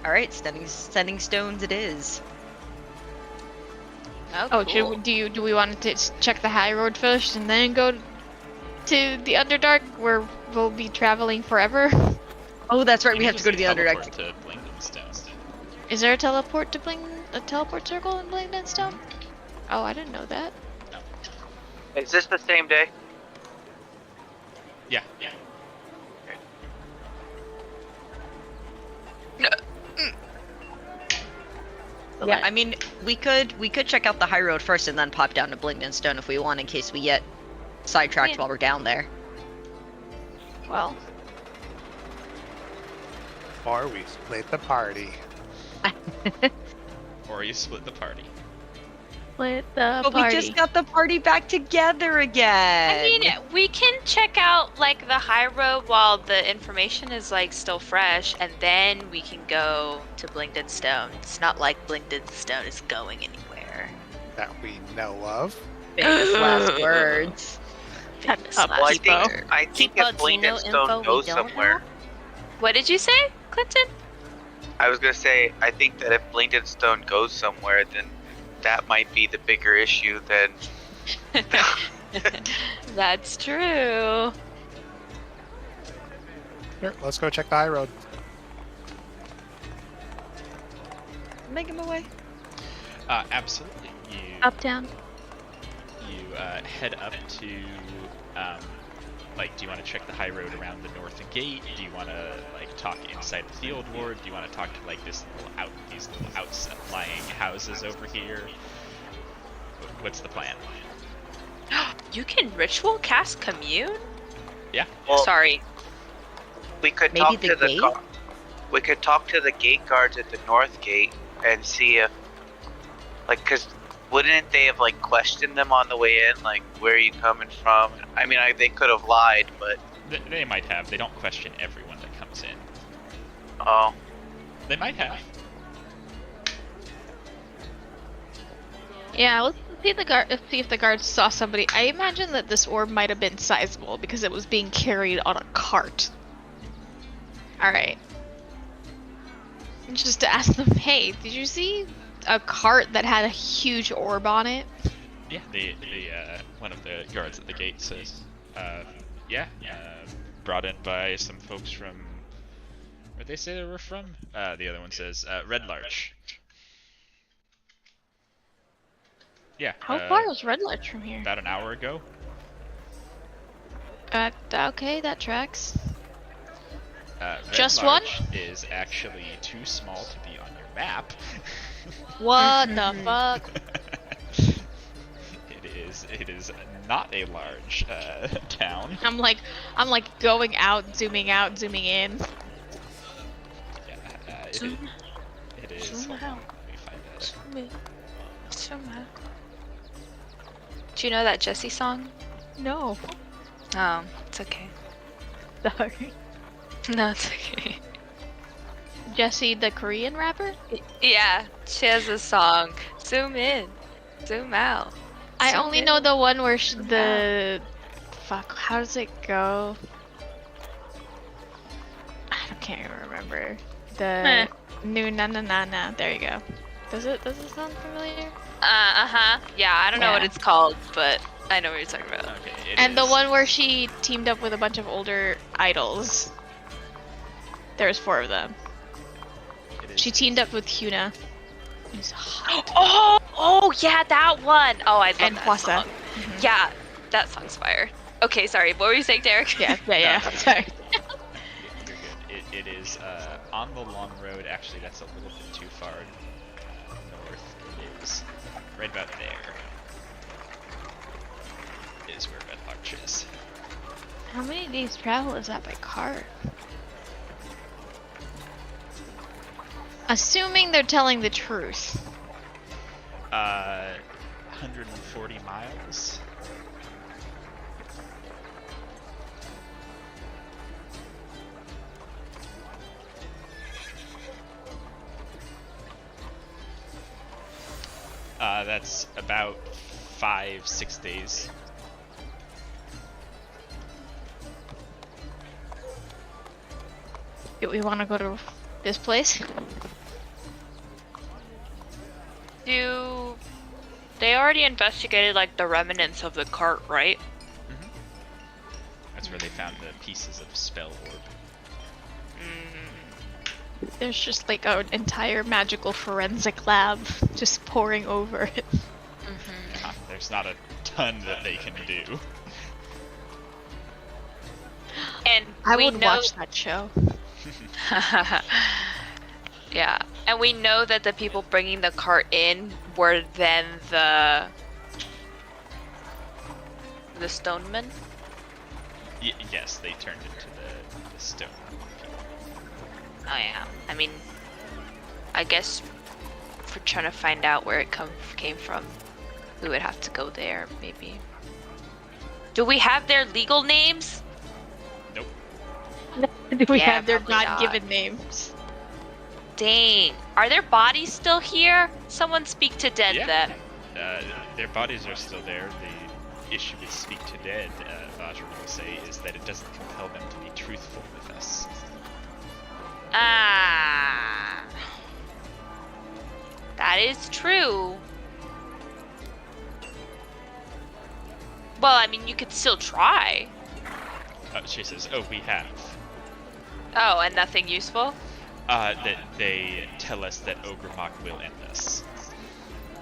Alright, sending stones it is. Oh, do we want to check the high road first and then go to the Underdark where we'll be traveling forever? Oh, that's right, You we can have to go to the just Underdark. teleport to Blingdenstone. Is there a teleport circle in Blingdenstone? Oh, I didn't know that. Is this the same day? Yeah. Yeah, I mean, we could check out the high road first and then pop down to Blingden Stone if we want, in case we get sidetracked Yeah. while we're down there. Well, Or we split the party. Or you split the party. split the But party. we just got the party back together again. I mean, we can check out like the high road while the information is like still fresh, and then we can go to Blingden Stone. It's not like Blingden Stone is going anywhere. That we know of. famous last words. Famous up, last Well, I Tipo. think I think Tipo, if do you know Blingden info Stone we goes don't somewhere, know? What did you say, Clinton? I was gonna say I think that if Blingden Stone goes somewhere, then that might be the bigger issue than. That's true. Here, let's go check the high road. Make him away. Absolutely. You Up, down. you head up to like, do you want to check the high road around the north gate? Do you want to like talk inside the field ward? Do you want to talk to like these little outlying houses over here? What's the plan? You can ritual cast commune? Yeah. Well, Sorry. we could Maybe talk the to the gate? we could talk to the gate guards at the north gate and see if, like, cause wouldn't they have like questioned them on the way in, like, where are you coming from? I mean, they could have lied, but They might have. They don't question everyone that comes in. oh, They might have. Yeah, let's see if the guards saw somebody. I imagine that this orb might have been sizable because it was being carried on a cart. Alright. Just to ask them, hey, did you see a cart that had a huge orb on it? Yeah. The one of the guards at the gate says, yeah, brought in by some folks from. Where'd they say they were from? The other one says, Red Larch. Yeah. How far is Red Larch from here? About an hour ago. Okay, that tracks. Red Just Larch is actually too small to be on your map. What the fuck? It is not a large town. I'm like going out, zooming in. Yeah, Zoom- it is. zoom Hold on, out. let me find that. Do you know that Jessie song? No. Oh, it's okay. Sorry. No, it's okay. Jesse, the Korean rapper? Yeah, she has a song. Zoom in, zoom out. I Zoom only in. know the one where Zoom the fuck. How does it go? I can't even remember. The new na na na na. There you go. Does it sound familiar? Uh-huh. Yeah, I don't know what Yeah. it's called, but I know what you're talking about. Okay. And the one where she teamed up with a bunch of older idols. There's 4 of them. She teamed up with Hyuna. Who's hot. Oh, yeah, that one. Oh, I love And that Hwasa. song. Yeah, that song's fire. Okay, sorry. What were you saying, Derek? Yeah. Sorry. You're good. It is on the long road. Actually, that's a little bit too far north. It is right about there. Is where Red Larch is. How many days travel is that by car? Assuming they're telling the truth. 140 miles. That's about 5-6 days. Do we want to go to this place? They already investigated like the remnants of the cart, right? That's where they found the pieces of spell orb. There's just like an entire magical forensic lab just pouring over it. There's not a ton that they can do. And I we would know... watch that show. Yeah, And we know that the people bringing the cart in were then the stonemen? Yes, they turned into the stone people. Oh yeah. I mean, I guess if we're trying to find out where it came from, we would have to go there, maybe. Do we have their legal names? Nope. Do we Yeah, have their probably not. God-given names? Dang. Are their bodies still here? Someone speak to dead Yeah. then. Their bodies are still there. The issue with Speak to Dead, Vajra will say, is that it doesn't compel them to be truthful with us. Ah. That is true. Well, I mean, you could still try. She says, "Oh, we have." Oh, and nothing useful? That they tell us that Ogremok will end us.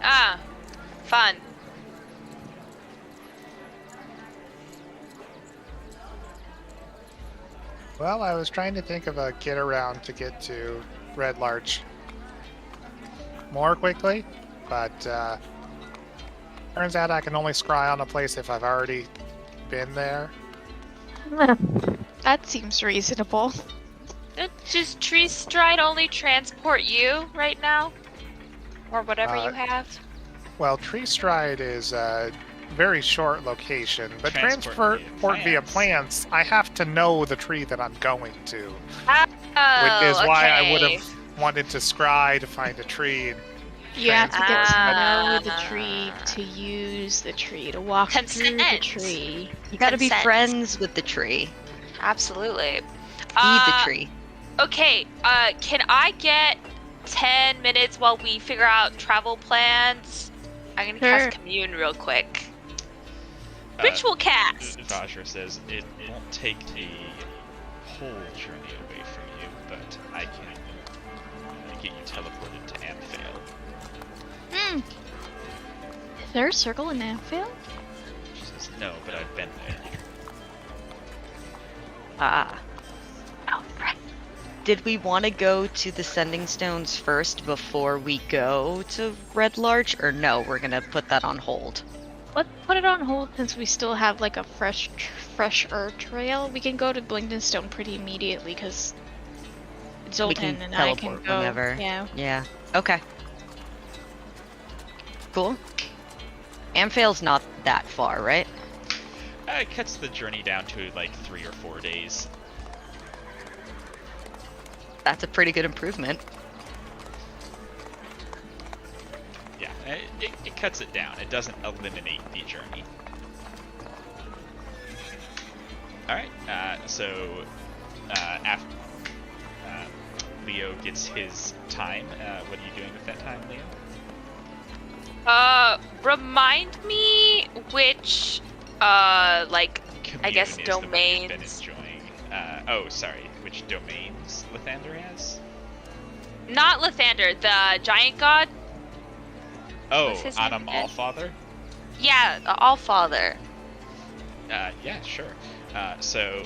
Ah. Fun. Well, I was trying to think of a get around to get to Red Larch more quickly, but turns out I can only scry on a place if I've already been there. That seems reasonable. Does Tree Stride only transport you right now? Or whatever you have? Well, Tree Stride is a very short location, but Transport transport via via plants. plants, I have to know the tree that I'm going to, Oh, which is why I would okay. have wanted to scry to find a tree. You have to get to know the Ah. tree, to use the tree, to walk through the Consent. tree. You gotta be Consent. friends with the tree. Absolutely. Be the tree. Okay, can I get 10 minutes while we figure out travel plans? I'm gonna Sure. cast Commune real quick. Uh, Ritual cast! Vajra says, "It won't take a whole journey away from you, but I can get you teleported to Amphail." Is there a circle in Anfield? She says, "No, but I've been there." Ah. Oh, right. Did we want to go to the Sending Stones first before we go to Red Larch, or no? We're gonna put that on hold. Let's put it on hold since we still have like a fresher trail. We can go to Blingden Stone pretty immediately because Zoltan can and I can teleport go. whenever. Yeah. Yeah. Okay. Cool. Amphail's not that far, right? It cuts the journey down to like 3 or 4 days. That's a pretty good improvement. Yeah, it cuts it down. It doesn't eliminate the journey. Alright, so after Leo gets his time, what are you doing with that time, Leo? Remind me which, like, I guess Commune is the one you've been domains. enjoying. Sorry, which domains Lathander has? Not Lathander, the giant god? Oh, What's his name Anam again? Allfather? Yeah, the Allfather. Yeah, sure. So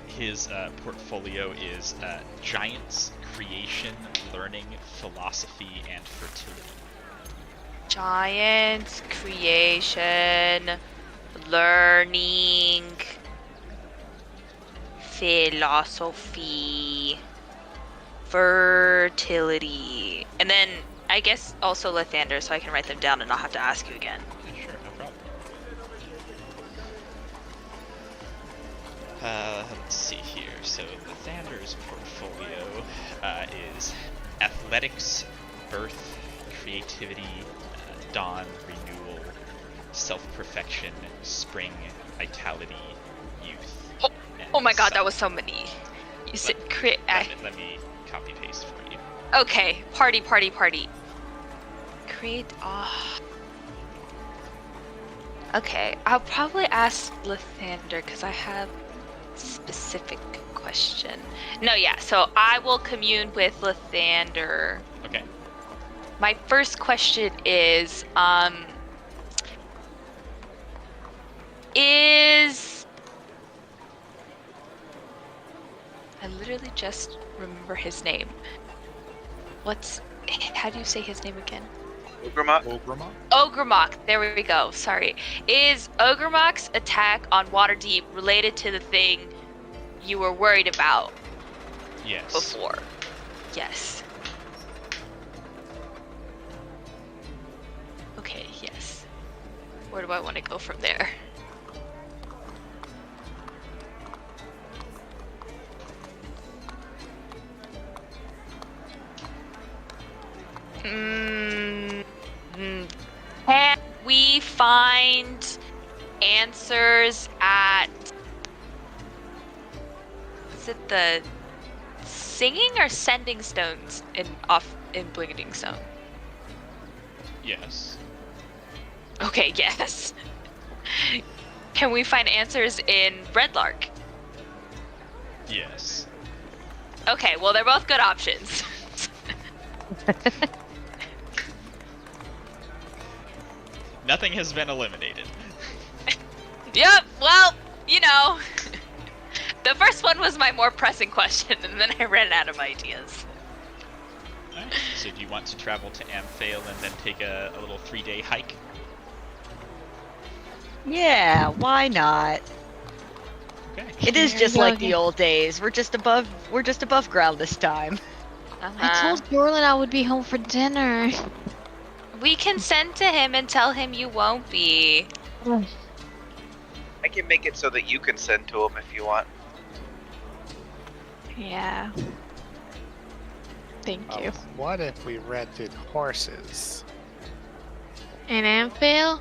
his portfolio is Giants, Creation, Learning, Philosophy, and Fertility. Giants, creation, learning, philosophy, fertility, and then I guess also Lathander, so I can write them down and I'll have to ask you again. Yeah, sure, no problem. Let's see here. So Lathander's portfolio is Athletics, Birth, Creativity, Dawn, Renewal, Self-Perfection, Spring, Vitality, Youth. Oh my god, that Sun. was so many. You said create. Let me copy paste for you. Okay, party. Create. Okay, I'll probably ask Lathander because I have a specific question. No, yeah, so I will commune with Lathander. Okay. My first question is, I literally just remember his name. How do you say his name again? Ogremok? Ogremok? Ogremok. There we go. Sorry. Is Ogremok's attack on Waterdeep related to the thing you were worried about Yes. before? Yes. Okay, yes. Where do I want to go from there? Can we find answers at... Is it the singing or sending stones in Blinging Stone? Yes. Okay, yes. Can we find answers in Redlark? Yes. Okay, well they're both good options. Nothing has been eliminated. Yep, well, you know. The first one was my more pressing question, and then I ran out of ideas. Alright, so do you want to travel to Amphail and then take a little 3-day hike? Yeah, why not? Okay. It is There just you go like the again. old days. We're just above ground this time. I told Jorlin I would be home for dinner. We can send to him and tell him you won't be. I can make it so that you can send to him if you want. Yeah. Thank you. What if we rented horses? And Amphail?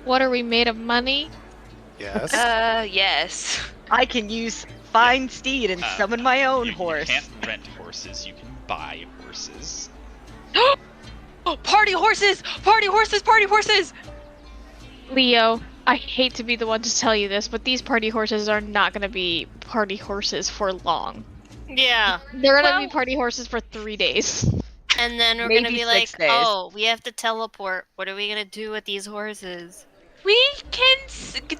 What are we made of money? Yes. Yes. I can use Find Steed and summon my own You horse. can't rent horses, you can buy horses. Oh, party horses! Party horses! Party horses! Leo, I hate to be the one to tell you this, but these party horses are not going to be party horses for long. Yeah. They're going to Well- be party horses for 3 days. And then we're gonna Maybe be like, 6 days. oh, we have to teleport. What are we gonna do with these horses? We can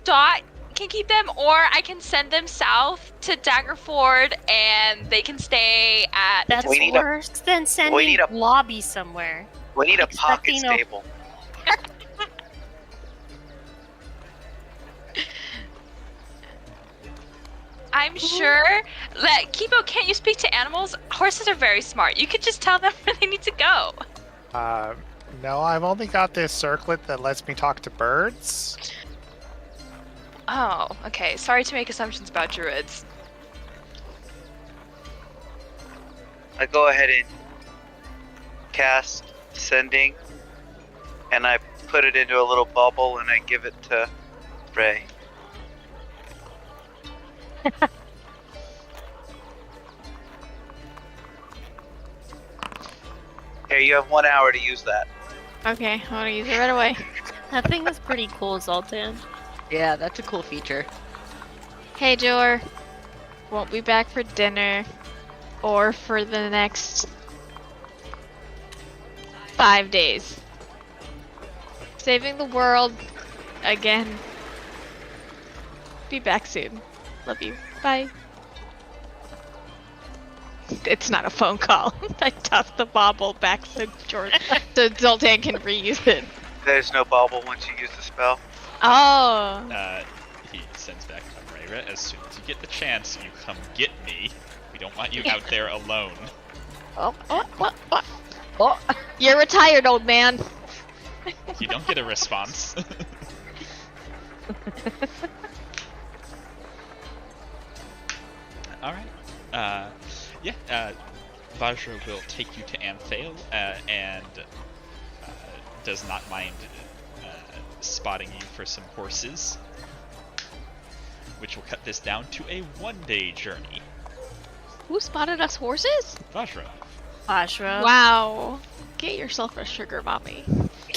Dot can keep them, or I can send them south to Daggerford, and they can stay at. That's We need a- worse than sending we need a- Lobby somewhere. We need a pocket Expecting a- stable. I'm sure that Kibo, can't you speak to animals? Horses are very smart. You could just tell them where they need to go. No, I've only got this circlet that lets me talk to birds. Oh, okay. Sorry to make assumptions about druids. I go ahead and cast sending, and I put it into a little bubble, and I give it to Ray. Here, you have 1 hour to use that. Okay, I want to use it right away. That thing is pretty cool, Zoltan. Yeah, that's a cool feature. Hey, Jor. Won't be back for dinner. Or for the next 5 days. Saving the world again. Be back soon. Love you. Bye. It's not a phone call. I tossed the bauble back so Zoltan can reuse it. There's no bauble once you use the spell. Oh. He sends back to Rhaera, as soon as you get the chance, you come get me. We don't want you out there alone. Oh. Oh, You're retired, old man. You don't get a response. Alright. Vajra will take you to Amphail, and does not mind spotting you for some horses, which will cut this down to a 1-day journey. Who spotted us horses? Vajra. Ashra. Wow. Get yourself a sugar mommy.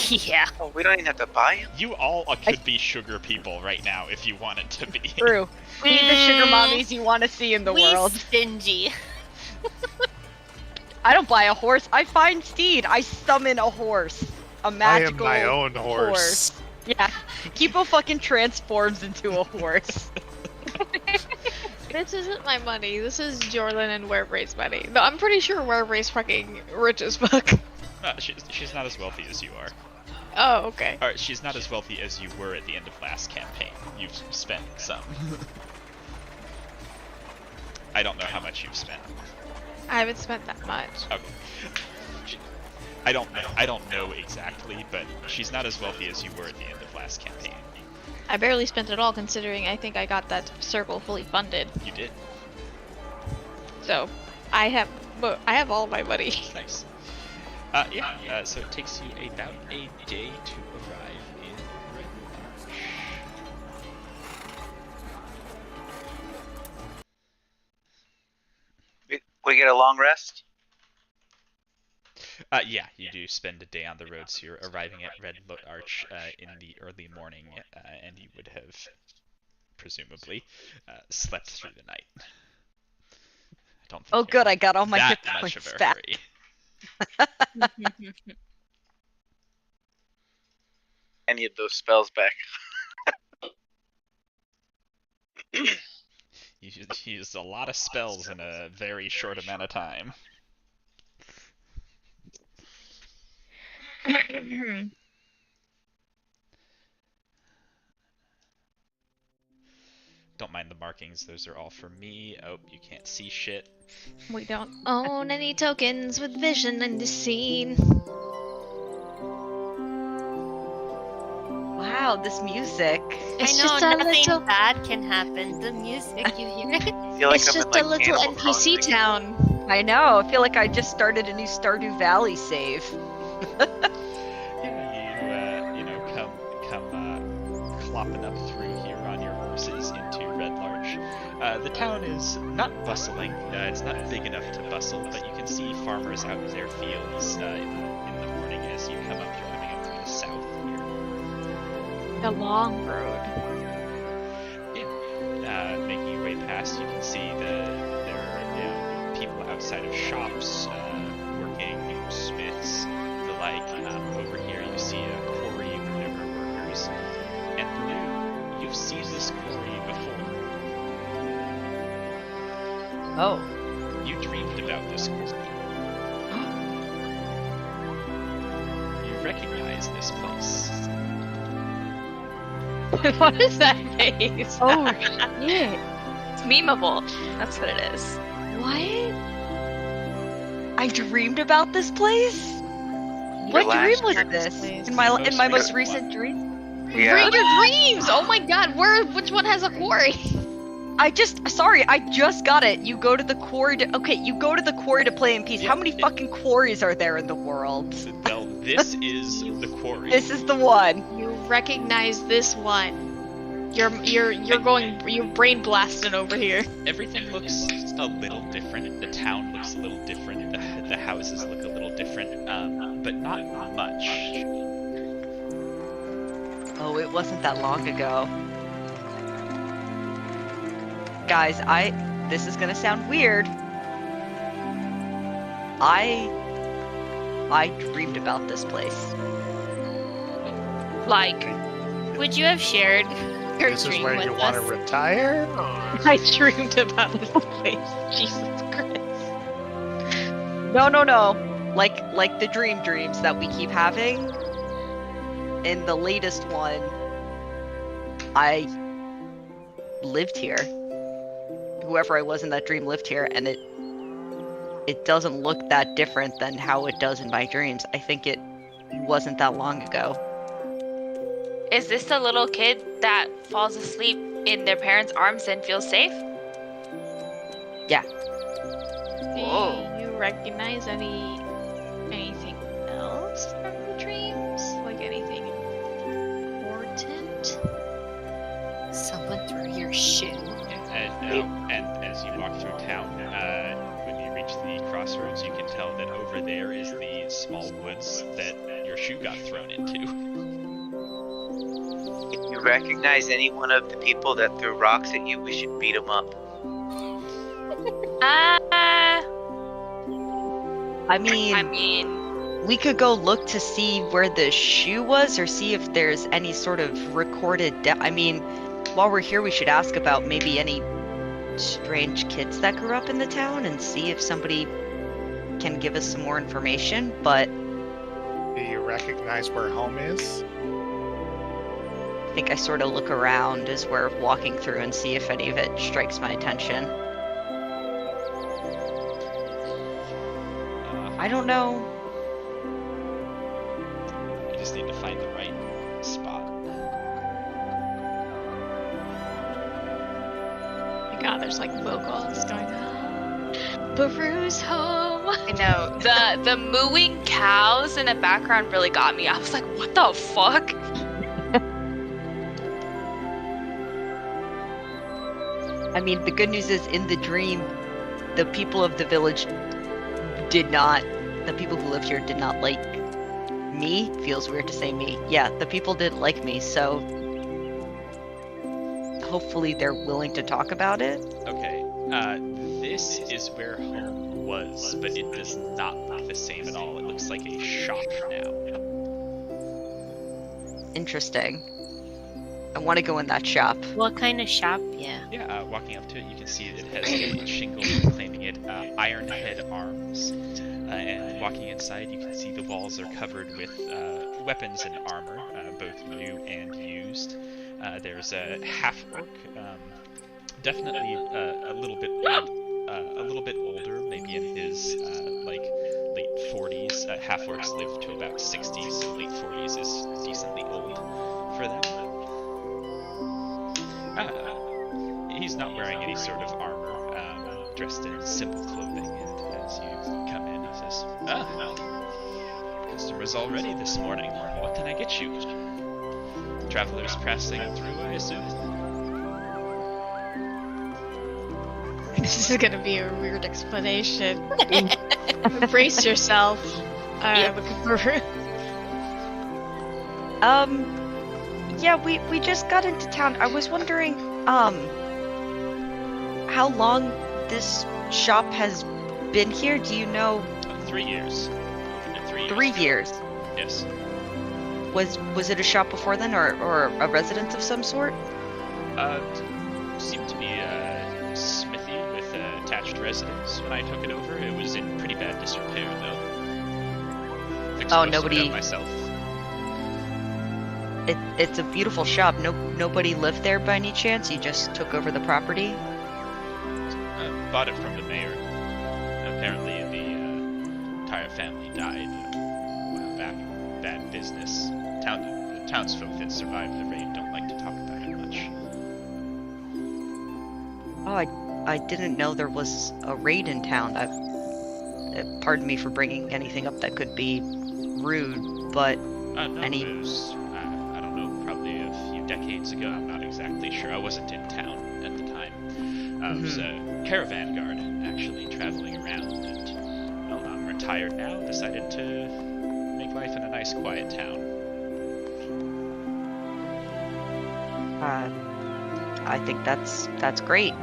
Yeah. Oh, we don't even have to buy him. You all could be sugar people right now if you wanted to be. true. Be the sugar mommies you want to see in the we world. stingy. I don't buy a horse. I find Steed. I summon a horse. A I magical am my own horse. Yeah. Kipo fucking transforms into a horse. This isn't my money. This is Jordan and Werebraid's money. No, I'm pretty sure Werebraid's fucking rich as fuck. She's not as wealthy as you are. Oh, okay. Or she's not as wealthy as you were at the end of last campaign. You've spent some. I don't know how much you've spent. I haven't spent that much. Okay. I don't know exactly, but she's not as wealthy as you were at the end of last campaign. I barely spent it all, considering I think I got that circle fully funded. You did. So, I have all my money. Nice. So it takes you about a day to arrive in Red Marsh. We get a long rest? Yeah, you do spend a day on the road, so you're arriving at Red Arch in the early morning, and you would have, presumably, slept through the night. I don't think Oh, good, I got all my that hit much of points a back. hurry. I need those spells back. You used a lot of spells in a very short amount of time. Don't mind the markings, those are all for me. Oh, you can't see shit. We don't own any tokens with vision in this scene. Wow, this music. It's I know just a nothing little. bad can happen. The music, you hear it? I feel like It's I'm just in, like, a little Animal NPC Crossing. town. I know, I feel like I just started a new Stardew Valley save. Yeah, you come clopping up through here on your horses into Red Larch. The town is not bustling. It's not big enough to bustle, but you can see farmers out in their fields in the morning as you come up. You're coming up from the south here. The long road. Making your way past, you can see there are people outside of shops working, smiths, the like. Over here you see a quarry where there are workers. And Blue, you've seen this quarry before. Oh. You dreamed about this quarry. You recognize this place. What is that face? Oh shit. It's memeable. That's what it is. What? I dreamed about this place? What Relax. dream was About this this? place. In my most recent recent dream? Yeah. Read your dreams! Oh my god, which one has a quarry? I just got it. You go to the quarry you go to the quarry to play in peace. How many fucking quarries are there in the world? Well, this is the quarry. This is the one. You recognize this one. You're brain blasting over here. Everything looks a little different. The town looks a little different. The houses look a little different, but not much. Oh, it wasn't that long ago. Guys, this is gonna sound weird. I dreamed about this place. Like, would you have shared your This is dream where with you want to us? retire? I dreamed about this place. Jesus Christ. No. Like the dreams that we keep having. In the latest one, I lived here. Whoever I was in that dream lived here, and it doesn't look that different than how it does in my dreams. I think it wasn't that long ago. Is this the little kid that falls asleep in their parents' arms and feels safe? Yeah. Do you recognize anything else from the dreams? Like anything important? Someone threw your shoe. And as you walk through town, when you reach the crossroads, you can tell that over there is the small woods that your shoe got thrown into. If you recognize any one of the people that threw rocks at you, we should beat them up. I mean, we could go look to see where the shoe was, or see if there's any sort of recorded I mean, while we're here, we should ask about maybe any strange kids that grew up in the town and see if somebody can give us some more information, but Do you recognize where home is? I think I sort of look around as we're walking through and see if any of it strikes my attention. I don't know. You just need to find the right spot. Oh my god, there's like vocals going on. Baru's home. I know. The mooing cows in the background really got me. I was like, what the fuck? I mean, the good news is in the dream, the people of the village the people who live here did not like me. Feels weird to say me. Yeah, the people didn't like me, so hopefully they're willing to talk about it. Okay, this is where home was, but it does not look the same at all. It looks like a shop now. Interesting. I want to go in that shop. What kind of shop? Yeah. Yeah, walking up to it, you can see it has a shingle proclaiming it Iron Head Arms. And walking inside, you can see the walls are covered with weapons and armor, both new and used. There's a half-orc, definitely a little bit older, maybe in his like late 40s. Half-orcs live to about 60, so late 40s is decently old for them. He's not wearing any sort of armor, dressed in simple clothing, and as you come in, he says, customers already this morning. What can I get you? Travelers passing through, I assume? This is gonna be a weird explanation. Brace yourself. I'm looking for Yeah, we just got into town. I was wondering, how long this shop has been here? Do you know? 3 years. 3 years. Yes. Was it a shop before then, or a residence of some sort? Seemed to be a smithy with attached residence. When I took it over, it was in pretty bad disrepair, though. Fixed most of it up myself. It's a beautiful shop. Nobody lived there by any chance? You just took over the property? Bought it from the mayor. Apparently the entire family died a while back. Bad business. The townsfolk that survived the raid don't like to talk about it much. Oh, I didn't know there was a raid in town. Pardon me for bringing anything up that could be rude, but No, it was, I don't know, probably a few decades ago. I'm not exactly sure. I wasn't in town at the time. It was a caravan guard, actually, traveling around, and, well, I'm retired now, decided to make life in a nice, quiet town. I think that's great.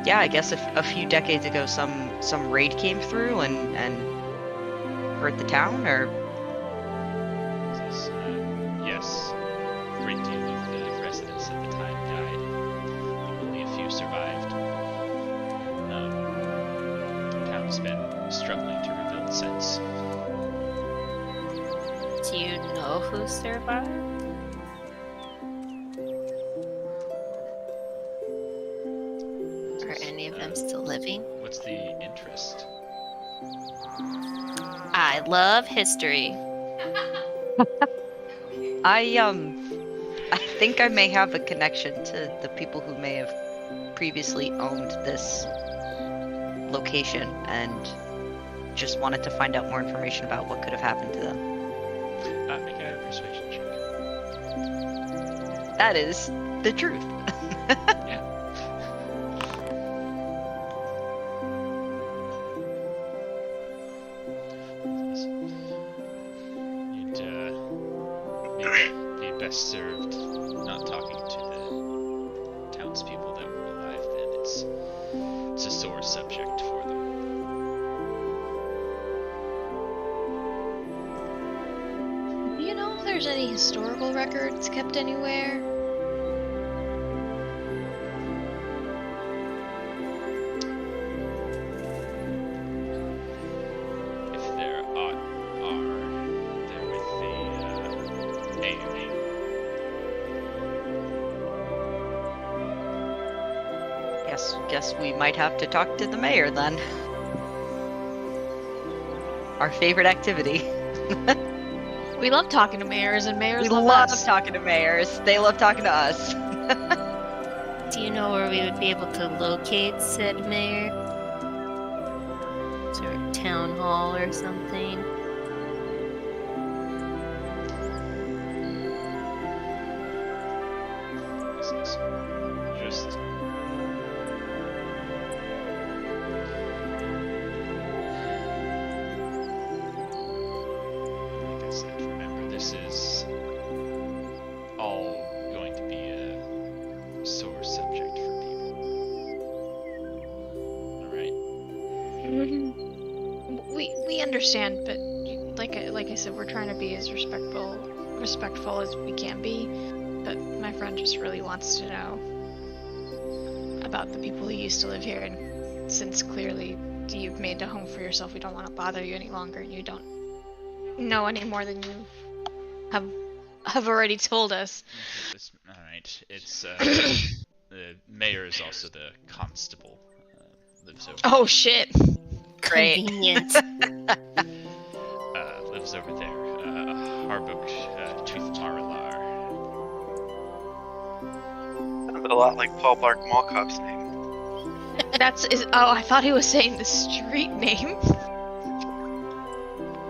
Yeah, I guess a few decades ago, some raid came through and hurt the town, or Yes, a great deal of the residents at the time died. Only a few survived. The town's been struggling to rebuild since. Do you know who survived? Are any of them still living? What's the interest? I love history. I think I may have a connection to the people who may have previously owned this location and just wanted to find out more information about what could have happened to them. Make a persuasion check. That is the truth. Yeah. You'd be best served not talking to the townspeople that were alive then. It's a sore subject for them. Do you know if there's any historical records kept anywhere? Guess we might have to talk to the mayor then. Our favorite activity. We love talking to mayors, and mayors We love love us. talking to mayors. They love talking to us. Do you know where we would be able to locate said mayor? Is there a town hall or something? This is just like I said, remember this is all going to be a sore subject for people. Alright? We understand, but like I said, we're trying to be as respectful as we can be. But my friend just really wants to know about the people who used to live here, and since clearly you've made a home for yourself, we don't want to bother you any longer. You don't know any more than you have already told us. Alright, it's the mayor is also the constable. Lives over Oh shit! Great. Convenient. lives over there. Harbuk Tooth Marilar. Sounds a lot like Paul Blart Mall Cop's name. Oh, I thought he was saying the street name.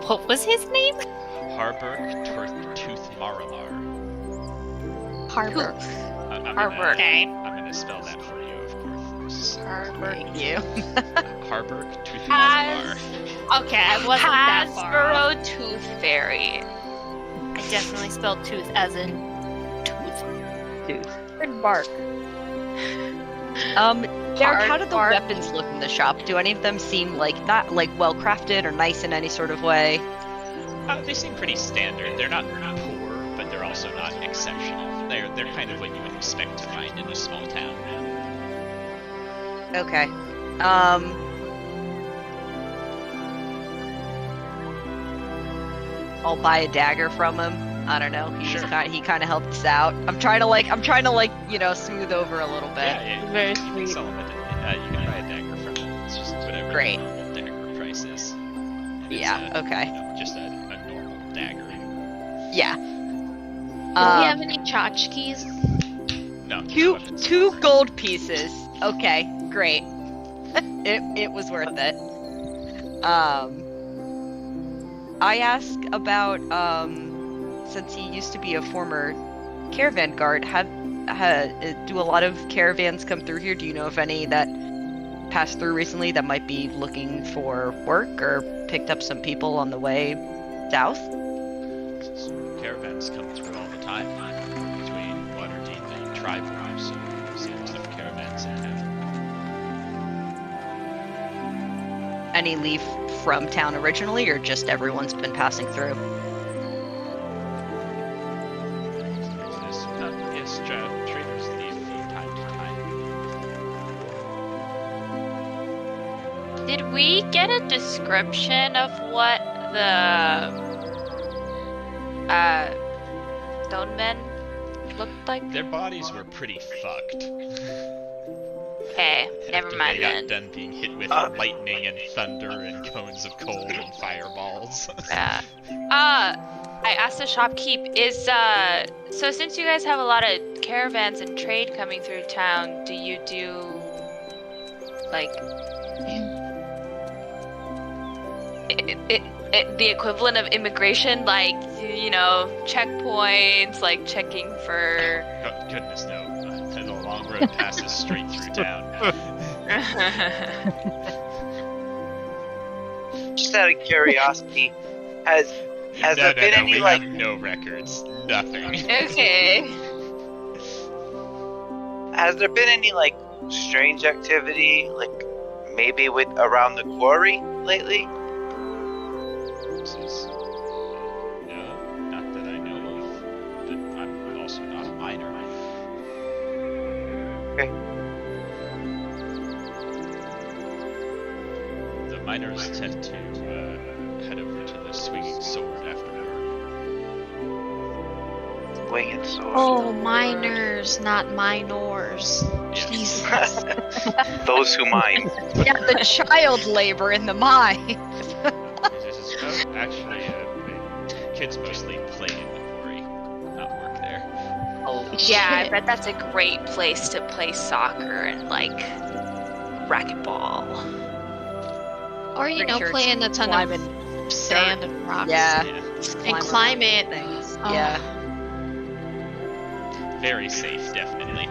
What was his name? Harbuk Tooth Marilar. Harbor. Harbor. Okay. I'm gonna spell that for you, of course. Thank you. Harbuk Tooth Marilar. Okay, I wasn't that far off. Hasbro Tooth Fairy. I definitely spelled tooth as in tooth. Bark. Derek, how do the Bark. weapons look in the shop? Do any of them seem like not like well crafted or nice in any sort of way? They seem pretty standard. They're not poor, but they're also not exceptional. They're kind of what you would expect to find in a small town. Okay. I'll buy a dagger from him. I don't know. Sure. He kind of helped us out. I'm trying to smooth over a little bit. Yeah, Very you can sweet. sell them you can buy a dagger from them. It's just whatever Great. the normal dagger price is. And it's Yeah, okay. Just a normal dagger. Yeah. Do we have any tchotchkes? No. Two weapons. 2 gold pieces. Okay, great. it was worth it. I ask about since he used to be a former caravan guard, do a lot of caravans come through here? Do you know of any that passed through recently that might be looking for work or picked up some people on the way south? Caravans come through all the time between Waterdeep and Tribal, so there's a lot of caravans in town. Any leave from town originally, or just everyone's been passing through? Yes, traders leave from time to time. Did we get a description of what the stone men looked like? Their bodies were pretty fucked. Okay, never After mind they got then. done being hit with lightning and thunder and cones of cold and fireballs. Yeah. I asked the shopkeep, so since you guys have a lot of caravans and trade coming through town, do you do, like, the equivalent of immigration, like, checkpoints, like checking for... Goodness no. The long road passes straight through town. Just out of curiosity, has there been any we like have no records. Nothing. Okay. has there been any like strange activity, like maybe with around the quarry lately? No, not that I know of. But I'm also not a miner. Okay. The miners tend to head over to the Swinging Sword after work. swinging sword. Oh, minors, not minors. Yes. Jesus. Those who mine. Yeah, the child labor in the mine. Actually, kids mostly play in the quarry, not work there. Oh, Yeah, I shit. bet that's a great place to play soccer and like racquetball. Or, you Pretty know, sure play in a ton climbing of sand and rocks. Yeah. Yeah, Just And climb it. things. Oh. Yeah. very safe, definitely.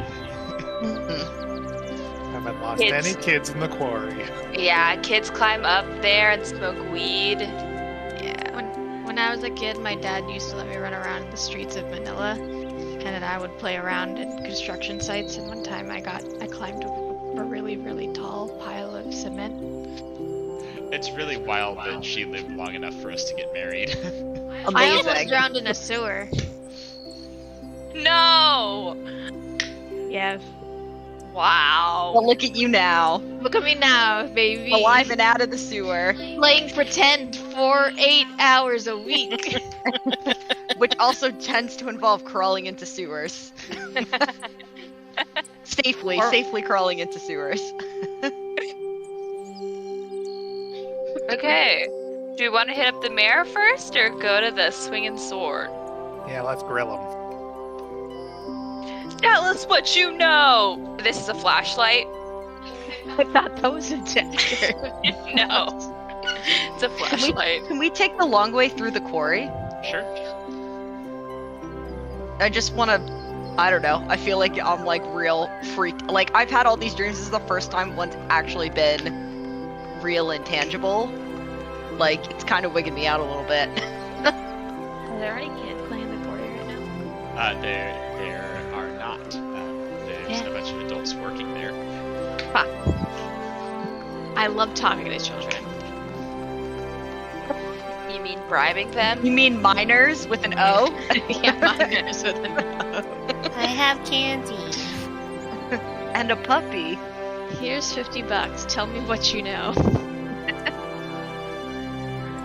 Haven't lost Kids. any kids in the quarry. Yeah, kids climb up there and smoke weed. Yeah. When I was a kid, my dad used to let me run around the streets of Manila, and then I would play around in construction sites. And one time I climbed a really, really tall pile of cement. It's really wild that she lived long enough for us to get married. I almost Amazing. drowned in a sewer. No! Yes. Wow. Well, look at you now, Look at me now, baby. alive and out of the sewer, Playing pretend for 8 hours a week. which also tends to involve crawling into sewers. Safely crawling into sewers. Okay. Do we want to hit up the mayor first or go to the swinging sword? Yeah, let's grill them. Tell us what you know! This is a flashlight? I thought that was a dagger. No. It's a flashlight. Can we take the long way through the quarry? Sure. I just want to. I don't know. I feel like I'm like real freak. Like I've had all these dreams. This is the first time one's actually been real and tangible. Like it's kind of wigging me out a little bit. Are there any kids playing the quarry right now? There are not. There's Yeah. a bunch of adults working there. I love talking to children. You mean bribing them? You mean minors with an O? Yeah, minors with an I have candy. And a puppy. Here's $50. Tell me what you know.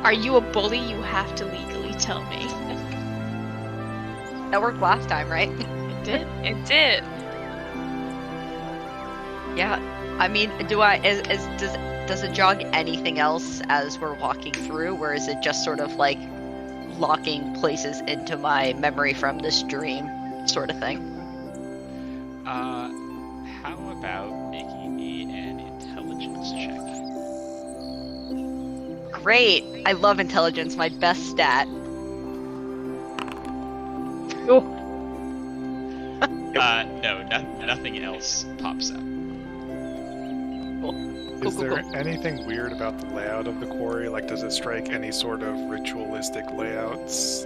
Are you a bully? You have to legally tell me. That worked last time, right? It did. It did. Yeah. I mean, does it jog anything else as we're walking through, or is it just sort of like locking places into my memory from this dream sort of thing? How about making me an intelligence check? Great. I love intelligence, my best stat. No, nothing else pops up. Is Cool, there anything weird about the layout of the quarry? Like, does it strike any sort of ritualistic layouts?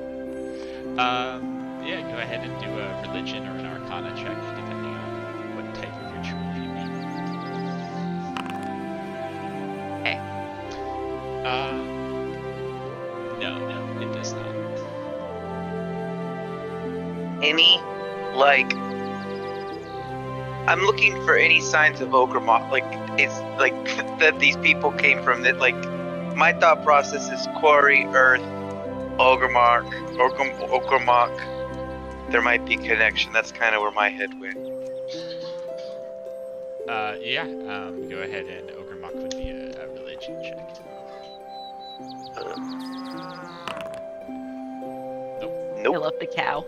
Yeah, go ahead and do a religion or an arcana check, depending on what type of ritual you mean. Okay. No, it does not. Any, like, I'm looking for any signs of Ogremok. Like, it's like that these people came from. That, like, my thought process is quarry, earth, Ogremok. There might be connection. That's kind of where my head went. Yeah, go ahead and Ogremok would be a religion check. I Nope. love the cow.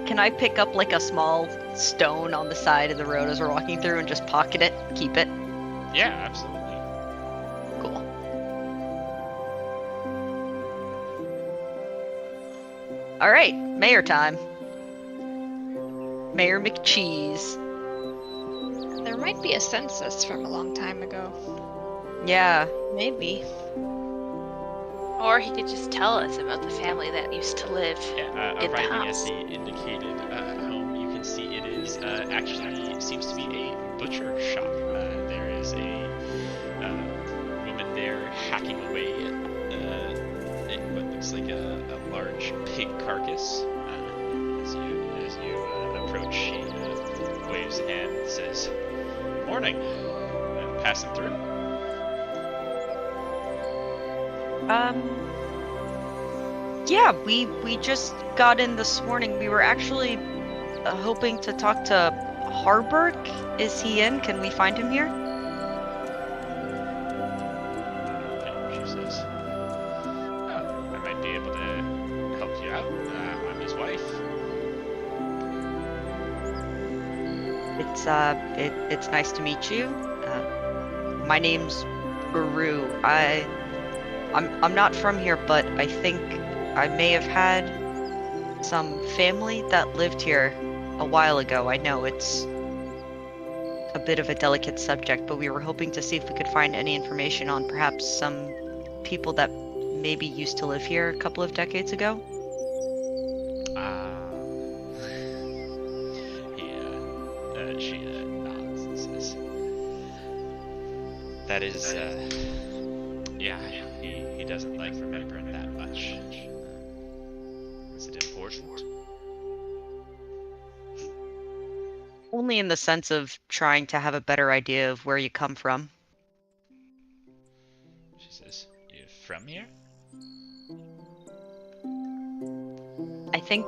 Can I pick up like a small stone on the side of the road as we're walking through and just pocket it, keep it? Yeah, absolutely. Cool. All right, mayor time. Mayor McCheese. There might be a census from a long time ago. Yeah. Maybe. Or he could just tell us about the family that used to live. Yeah, In the arriving at house. the indicated home, you can see it is actually seems to be a butcher shop. There is a woman there hacking away at what looks like a large pig carcass. As you approach, she waves a hand and says, "Morning." And passing through. Yeah, we just got in this morning. We were actually hoping to talk to Harburg. Is he in? Can we find him here? And she says, "Oh, I might be able to help you out. I'm his wife." It's nice to meet you. My name's Baru. I'm not from here, but I think I may have had some family that lived here a while ago. I know it's a bit of a delicate subject, but we were hoping to see if we could find any information on perhaps some people that maybe used to live here a couple of decades ago. She nods and says, "That is, yeah, he doesn't like remembering that much. Is it important?" Only in the sense of trying to have a better idea of where you come from. She says, "You're from here?" I think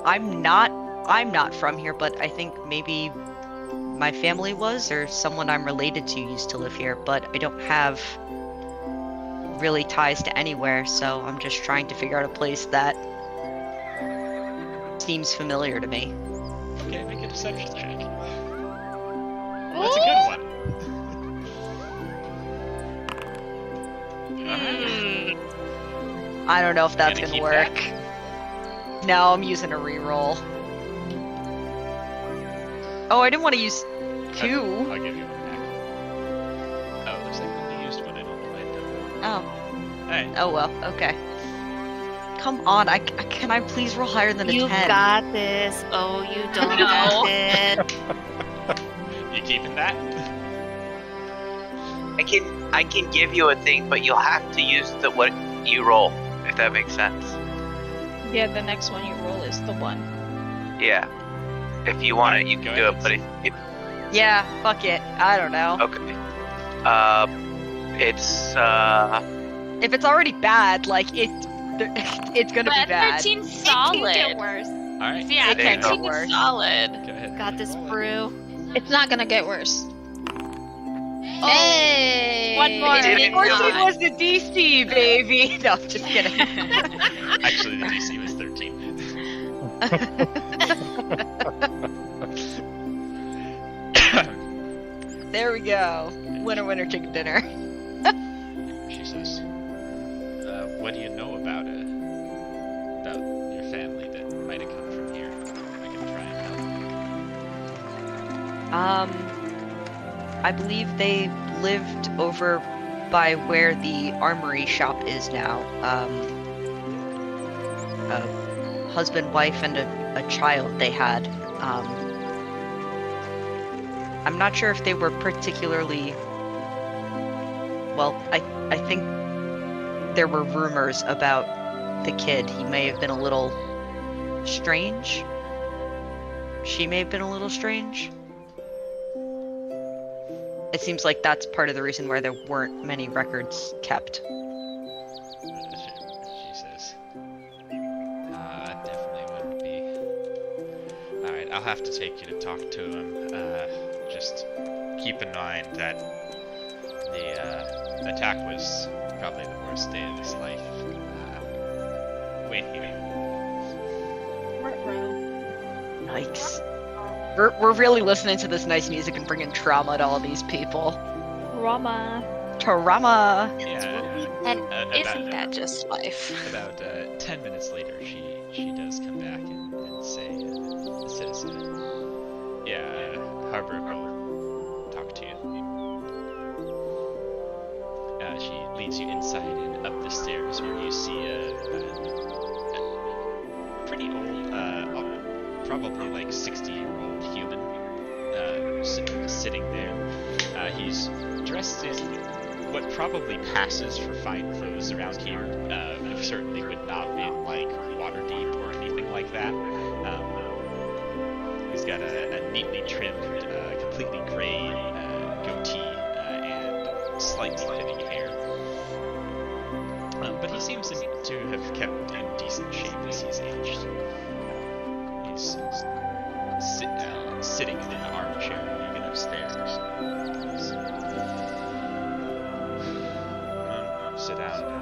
I'm not from here, but I think maybe my family was, or someone I'm related to used to live here, but I don't have really ties to anywhere, so I'm just trying to figure out a place that seems familiar to me. Okay, make a deception check. That's a good one. Alright. I don't know if that's Gonna gonna keep work. No, I'm using a reroll. Oh, I didn't want to use two. I'll give you one back. Oh, looks like when you used one, it only went up. Oh, Alright. oh well, okay. Come on, can I please roll higher than a You 10? got this. Oh, you don't No. got it. You keeping that? I can give you a thing, but you'll have to use what you roll, if that makes sense. Yeah, the next one you roll is the one. Yeah. If you want it, you Go can do ahead. it, but if Yeah, fuck it. I don't know. okay. It's If it's already bad, like it's gonna be But bad. 13 It can solid. get worse. Alright. Yeah, It can't get 13 worse. is solid. Go ahead. Got this, Roll it. brew. It's not gonna get worse. Oh, Hey! one more. Did it 14 not? was the DC, baby. No, I'm just kidding. Actually, the DC was 13. There we go. Winner, winner, chicken dinner. She says, "What do you know about your family that might have come from here? I can try and help." I believe they lived over by where the armory shop is now. A husband, wife, and a child they had. I'm not sure if they were particularly... Well, I think there were rumors about the kid. He may have been a little strange. She may have been a little strange. It seems like that's part of the reason why there weren't many records kept. She says, "Definitely wouldn't be. Alright, I'll have to take you to talk to him. Just keep in mind that the attack was probably the worst day of his life. Wait here." Yikes. We're really listening to this nice music and bringing trauma to all these people. Rama. Trauma! Yeah, And about- isn't that just life? About 10 minutes later, she does come back and says, "Yeah, Harburg will talk to you." She leads you inside and up the stairs where you see a pretty old, probably like 60-year-old human sitting there. He's dressed in what probably passes for fine clothes around here. Certainly would not be like water deep or anything like that. He's got a neatly trimmed, completely gray goatee and slightly thinning hair. But he seems to have kept in decent shape as he's aged. He's sitting in an armchair, even upstairs. Sit down.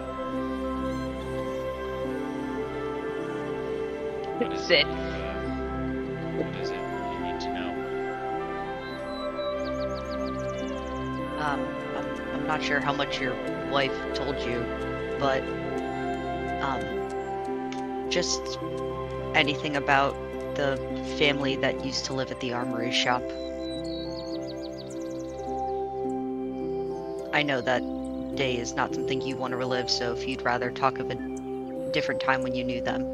What is Sit. What is it you need to know? I'm not sure how much your wife told you, but just anything about the family that used to live at the armory shop. I know that day is not something you want to relive, so if you'd rather talk of a different time when you knew them,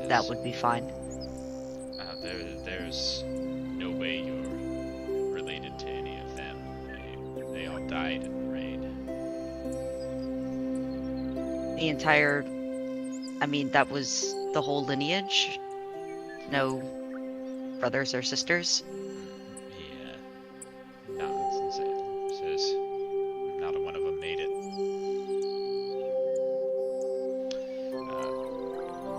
that would be fine. There's no way you're related to any of them. They all died in the raid. The entire... I mean, that was the whole lineage? No brothers or sisters? Yeah. Nonsense. Says not a one of them made it.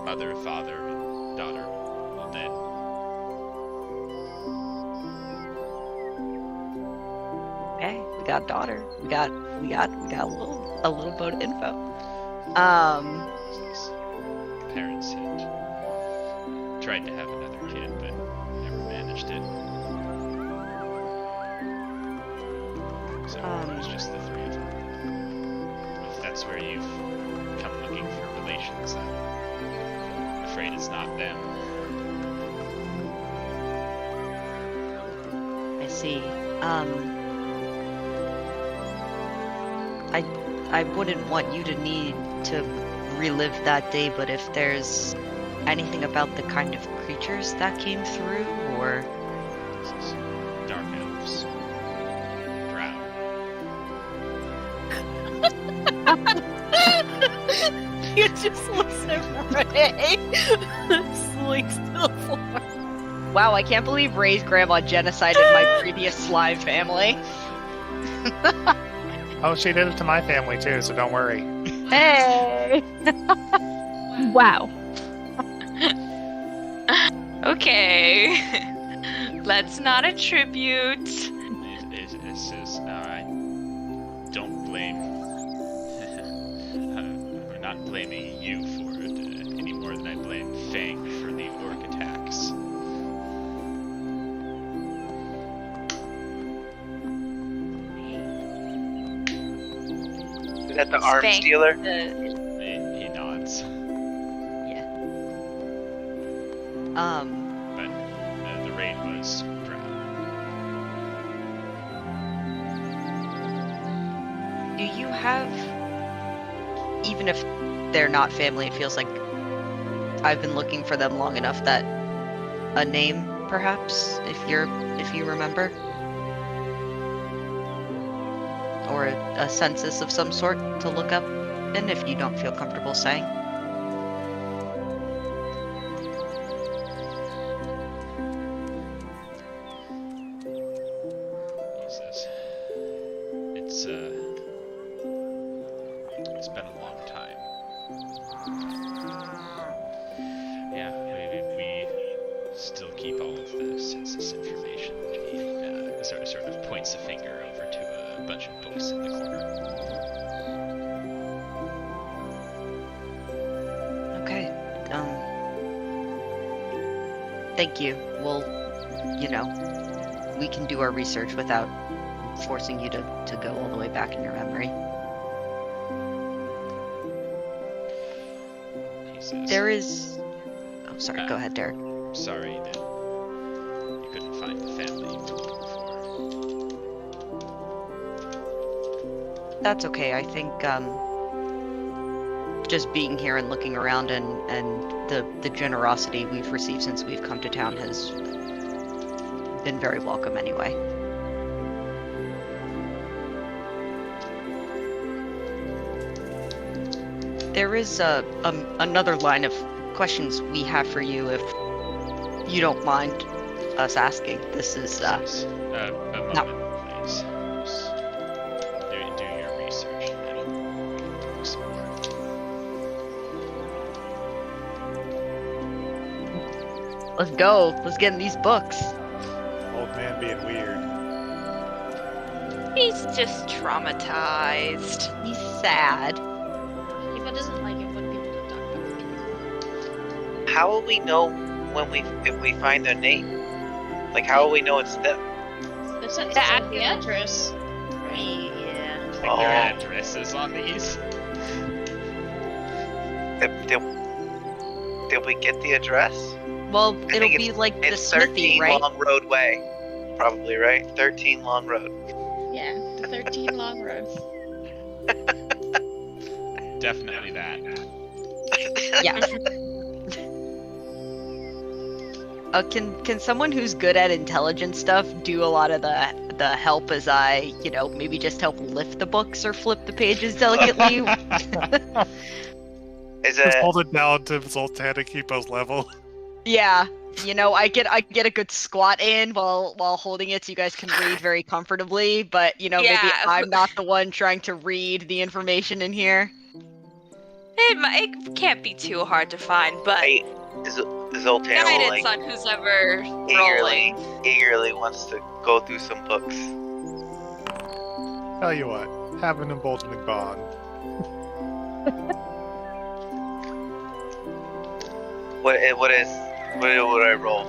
Mother, father, and daughter all dead. Okay, we got daughter. We got a little bit of info. Says parents had tried to have another kid, but never managed it. So it was just the three of them. If that's where you've come looking for relations, I'm afraid it's not them. I see. I wouldn't want you to need to relive that day, but if there's anything about the kind of creatures that came through, or... This is dark elves. Drow. You just looks at Ray. Slinks to the floor. Wow, I can't believe Ray's grandma genocided my previous slime family. Oh, she did it to my family too, so don't worry. Hey! Wow. Okay. Let's not attribute. This is I don't blame. I'm not blaming you for it any more than I blame Fang for the orc attacks. Is that the arms Spank dealer? He nods, but the raid was Drow. Do you have, even if they're not family, it feels like I've been looking for them long enough that a name, perhaps, if you remember, or a census of some sort to look up, and if you don't feel comfortable saying. He says, it's been a long time. Yeah, we still keep all of the census information. He sort of points a finger over to a bunch of books in the corner. Okay. Thank you. Well, we can do our research without forcing you to go all the way back in your memory. He says, There is... Oh, sorry. Go ahead, Derek. sorry that you couldn't find the family you were looking for. That's okay. I think, just being here and looking around and the generosity we've received since we've come to town has been very welcome anyway. There is another line of questions we have for you, if you don't mind. us asking. This is A moment, No. please. Just do your research and then talk some more. let's go. Let's get in these books. Old man being weird. He's just traumatized. He's sad. Eva doesn't like it when people don't talk about the How will we know if we find their name? Like, how will we know it's them? truth. It says The the address. Yeah. Like their Oh. addresses on these. Did we get the address? Well, I it'll think be like the It's smithy, 13 right? Long Road Way. Probably, right? 13 Long Road. Yeah, the 13 long roads. Definitely that. Yeah. Can someone who's good at intelligence stuff do a lot of the help as I, maybe just help lift the books or flip the pages delicately? Is Just it? hold it down to Zoltan to keep us level. Yeah. I get a good squat in while holding it so you guys can read very comfortably, but maybe Yeah. I'm not the one trying to read the information in here. It can't be too hard to find, but Hey, Zoltan will, guidance on who's ever rolling. eagerly wants to go through some books. Tell you what, have an emboldening bond. What would I roll?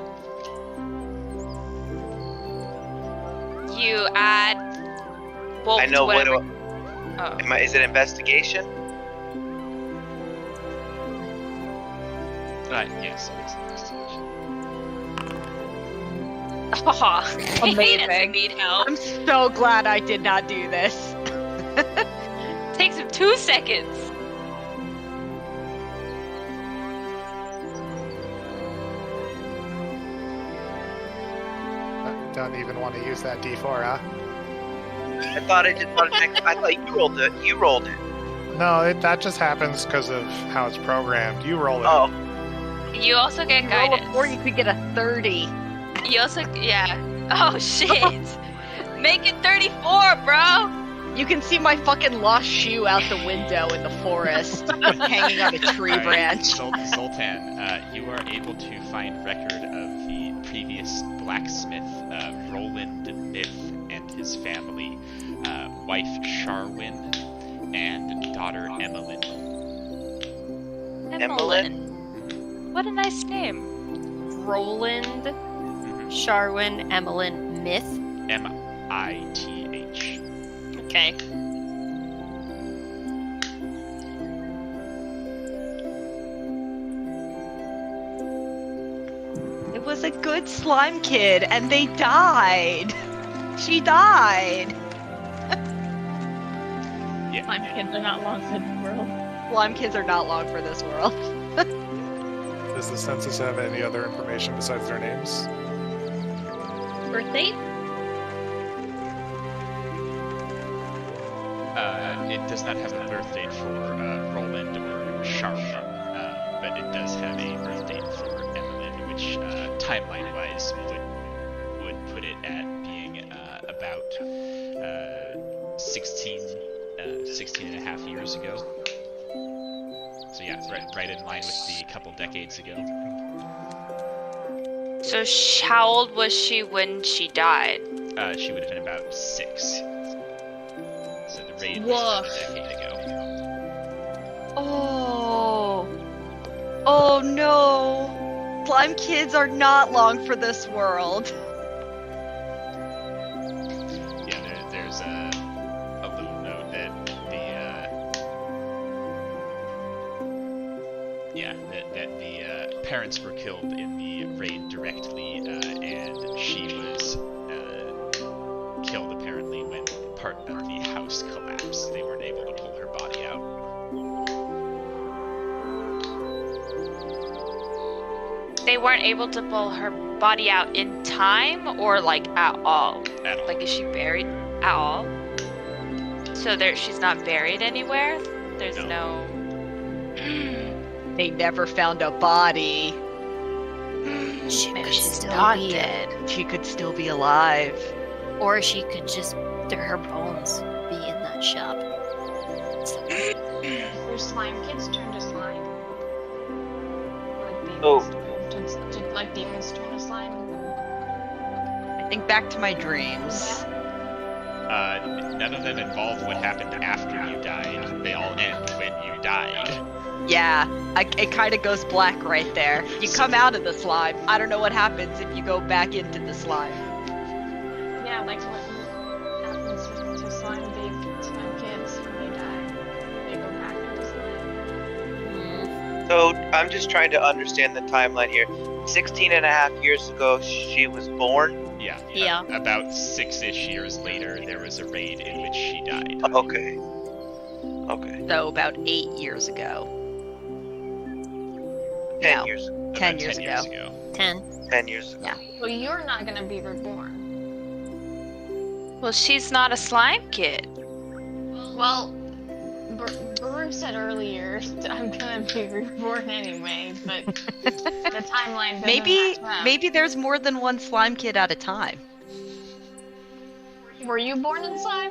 You add. Well, I know what. whatever. Oh. Is it investigation? Yes, it is investigation. Oh, he doesn't Amazing. need help. I'm so glad I did not do this. Takes him 2 seconds. Don't even want to use that D4, huh? I thought I did automatic. I thought you rolled it. You rolled it. No, that just happens because of how it's programmed. You roll it. Oh, You also get Roll guidance. a 4, you could get a 30. You also, yeah. Oh shit. Make it 34, bro. You can see my fucking lost shoe out the window in the forest, hanging on a tree Alright, branch. Zoltan, you are able to find record of the previous blacksmith, Roland Myth, and his family, wife Sharwin, and daughter Emmeline. Emmeline. What a nice name. Roland, Mhm. Sharwin, Emmeline, Myth. M-I-T-H. Okay. It was a good slime kid, and they died. She died. Yeah. Slime kids are not long for the world. Slime kids are not long for this world. Does the census have any other information besides their names? Birthday? It does not have a birth date for Roland or Sharwin, but it does have a birth date for Emmeline, which timeline-wise would put it at being about 16 and a half years ago. So yeah, right in line with the couple decades ago. So how old was she when she died? She would have been about 6. So the raid was Woof. about a decade ago. Oh no. Slime kids are not long for this world. Yeah, there's a little note that that the parents were killed in the raid directly, and she was killed apparently when part of the house collapsed. They weren't able to pull her body out. They weren't able to pull her body out in time, or like at all? At all. Like, is she buried at all? So she's not buried anywhere? There's no... They never found a body. She And could she's still not be dead. She could still be alive. Or she could just, her bones be in that shop. Your slime kids turn to slime. Like Oh. did like demons turn to slime? I think back to my dreams. None of them involve what happened after you died. They all end when you died. Yeah, it kind of goes black right there. You come out of the slime. I don't know what happens if you go back into the slime. Yeah, like what happens to slime kids when they die? They go back into slime. So I'm just trying to understand the timeline here. 16 and a half years ago, she was born. Yeah. Yeah. About 6-ish years later, there was a raid in which she died. Okay. Okay. So about 8 years ago. 10 No. years. 10 About years 10 ago. years ago. 10. 10 years ago. Yeah. Well, you're not gonna be reborn. Well, she's not a slime kid. Well, Baruch said earlier, I'm gonna be reborn anyway, but the timeline doesn't Maybe match up. maybe there's more than one slime kid at a time. Were you born in slime?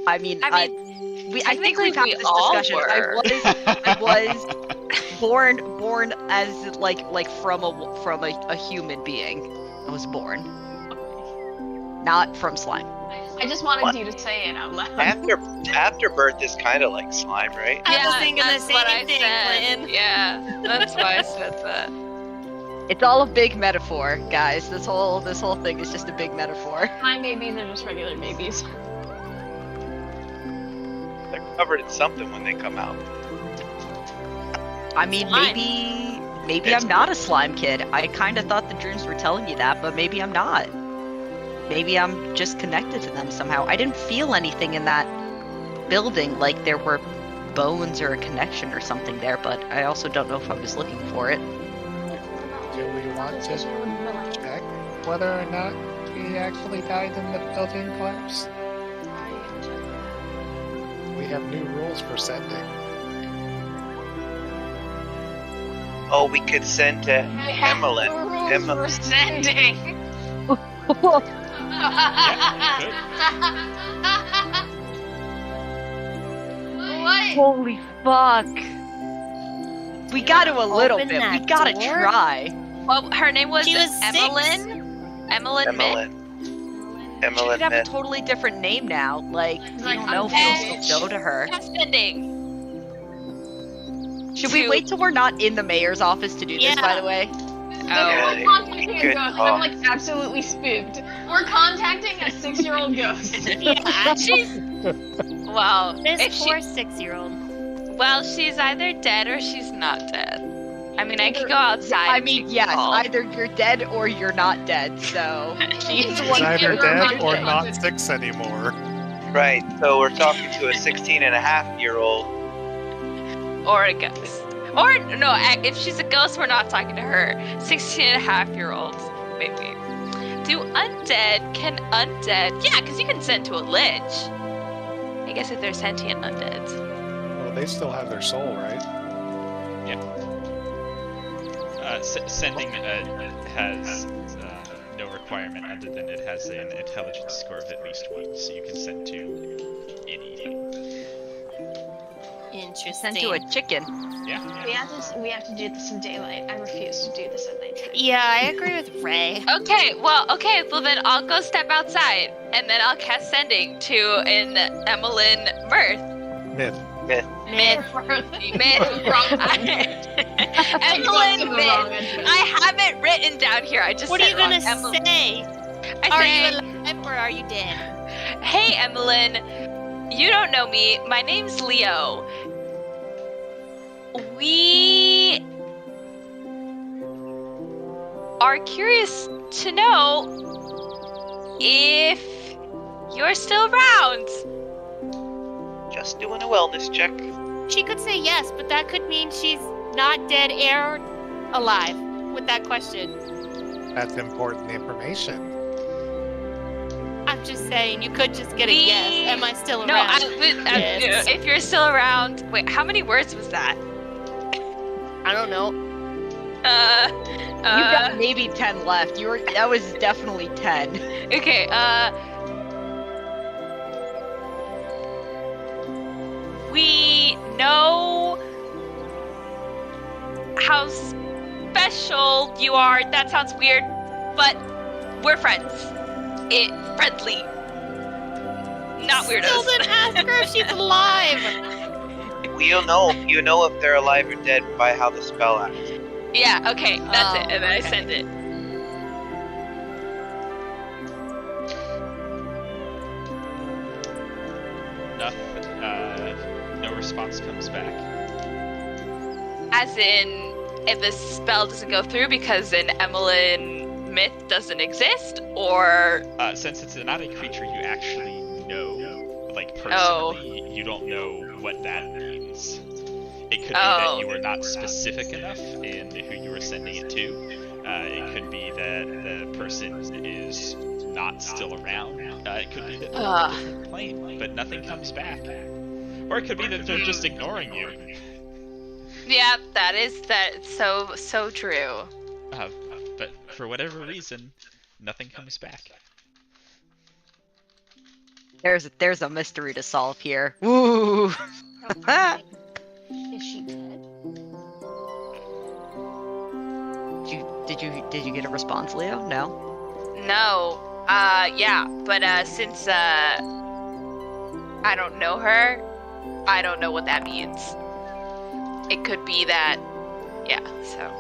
I mean, I I think we've had we this all discussion. were. I was born as like from a human being. I was born, not from slime. I just wanted What? you to say it out loud. Afterbirth is kind of like slime, right? I was thinking the that's what I same thing, said. Clinton. Yeah, that's why I said that. It's all a big metaphor, guys. This whole thing is just a big metaphor. Slime babies are just regular babies. They're covered in something when they come out. I mean, Slime. maybe I'm not a slime kid. I kind of thought the dreams were telling you that, but maybe I'm not. Maybe I'm just connected to them somehow. I didn't feel anything in that building, like there were bones or a connection or something there, but I also don't know if I was looking for it. Do we want to check whether or not he actually died in the building collapse? We have new rules for sending. Oh, we could send to Emmeline. Emma- We're sending. What? Holy fuck! We got to a little Open bit. We that gotta door? try. Well, her name was, She was Emmeline. Emmeline Mitt. Emmeline. She Emmeline could have a Mitt. totally different name now. Like, you Like, don't know if okay. we'll still go to her. Cast ending. Should we to- wait till we're not in the mayor's office to do this, by Yeah. the way? Oh. Yeah. We're contacting a Good ghost. call. I'm like absolutely spooked. We're contacting a 6-year-old ghost. Yeah. She's well. This If poor 6-year-old. she's either dead or she's not dead. I mean, I could go outside. I and mean, take yes, a call. either you're dead or you're not dead, so... He's He's either dead or not 6 anymore. Right, so we're talking to a 16 and a half year old. Or a ghost. Or, no, if she's a ghost, we're not talking to her. 16-and-a-half-year-olds, maybe. Can undead... Yeah, because you can send to a lich. I guess if they're sentient undeads. Well, they still have their soul, right? Sending has no requirement other than it has an intelligence score of at least 1, so you can send to anything. Interesting. Sent to a chicken. Yeah. We have to do this in daylight. I refuse to do this at nighttime. Yeah, I agree with Ray. Okay, well then I'll go step outside, and then I'll cast sending to an Emmeline Mirth. Myth. Myth. Emmeline Emmeline Myth. I have it written down here. I just What are said you gonna wrong. Emmeline. say? I Are say, you alive or are you dead? hey Emmeline, you don't know me. My name's Leo. We are curious to know if you're still around. Just doing a wellness check. She could say yes, but that could mean she's not dead or alive with that question. That's important information. I'm just saying, you could just get a We- yes. Am I still around? No, Yes. if you're still around. Wait, how many words was that? I don't know. You got maybe 10 left. That was definitely 10. Okay, we know how special you are. That sounds weird, but we're friends. Friendly. Not weirdos. Still didn't ask her if she's alive. You know if they're alive or dead by how the spell acts. Yeah, okay, that's it. And then I okay. send it. No response comes back. As in, if the spell doesn't go through because an Emmeline myth doesn't exist, or... Since it's not a creature you actually know, like personally, Oh. you don't know what that means. It could be that Oh. you were not specific enough in who you were sending it to. It could be that the person is not still around. It could be that they're on a different plane, but nothing comes back. Or it could be that they're just ignoring you. Yeah, that's so true. But for whatever reason, nothing comes back. There's a mystery to solve here. Woo! Is she dead? Did you get a response, Leo? No. No. Yeah, but since I don't know her, I don't know what that means. It could be that, yeah, so.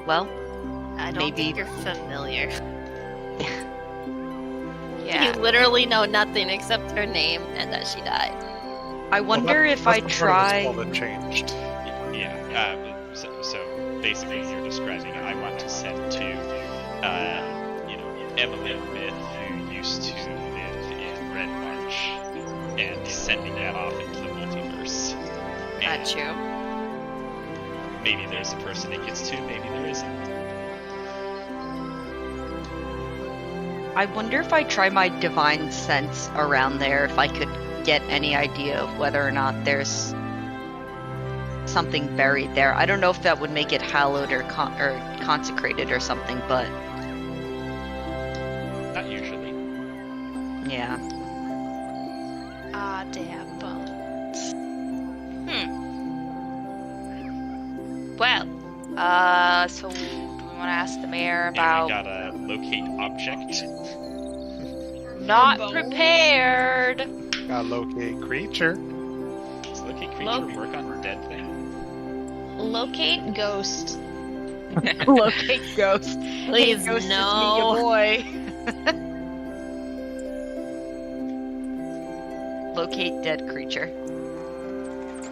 Well, I don't Maybe- think you're familiar. Yeah. You literally know nothing except her name and that she died. I wonder if I try. That changed. Yeah. So basically, you're describing. I want to send to, Emmeline Myth, who used to live in Red March, and sending that off into the multiverse. And Got you. maybe there's a person it gets to. Maybe there isn't. I wonder if I try my divine sense around there, if I could get any idea of whether or not there's something buried there. I don't know if that would make it hallowed or consecrated or something, but Not usually. yeah. Ah, damn bones. Well, so do we want to ask the mayor Yeah, we about gotta locate object. not Bones? prepared? Locate creature. Does locate creature Loc- work on dead thing? Locate ghost. Locate ghost. Please, Ghost is me, no. your boy. Locate dead creature.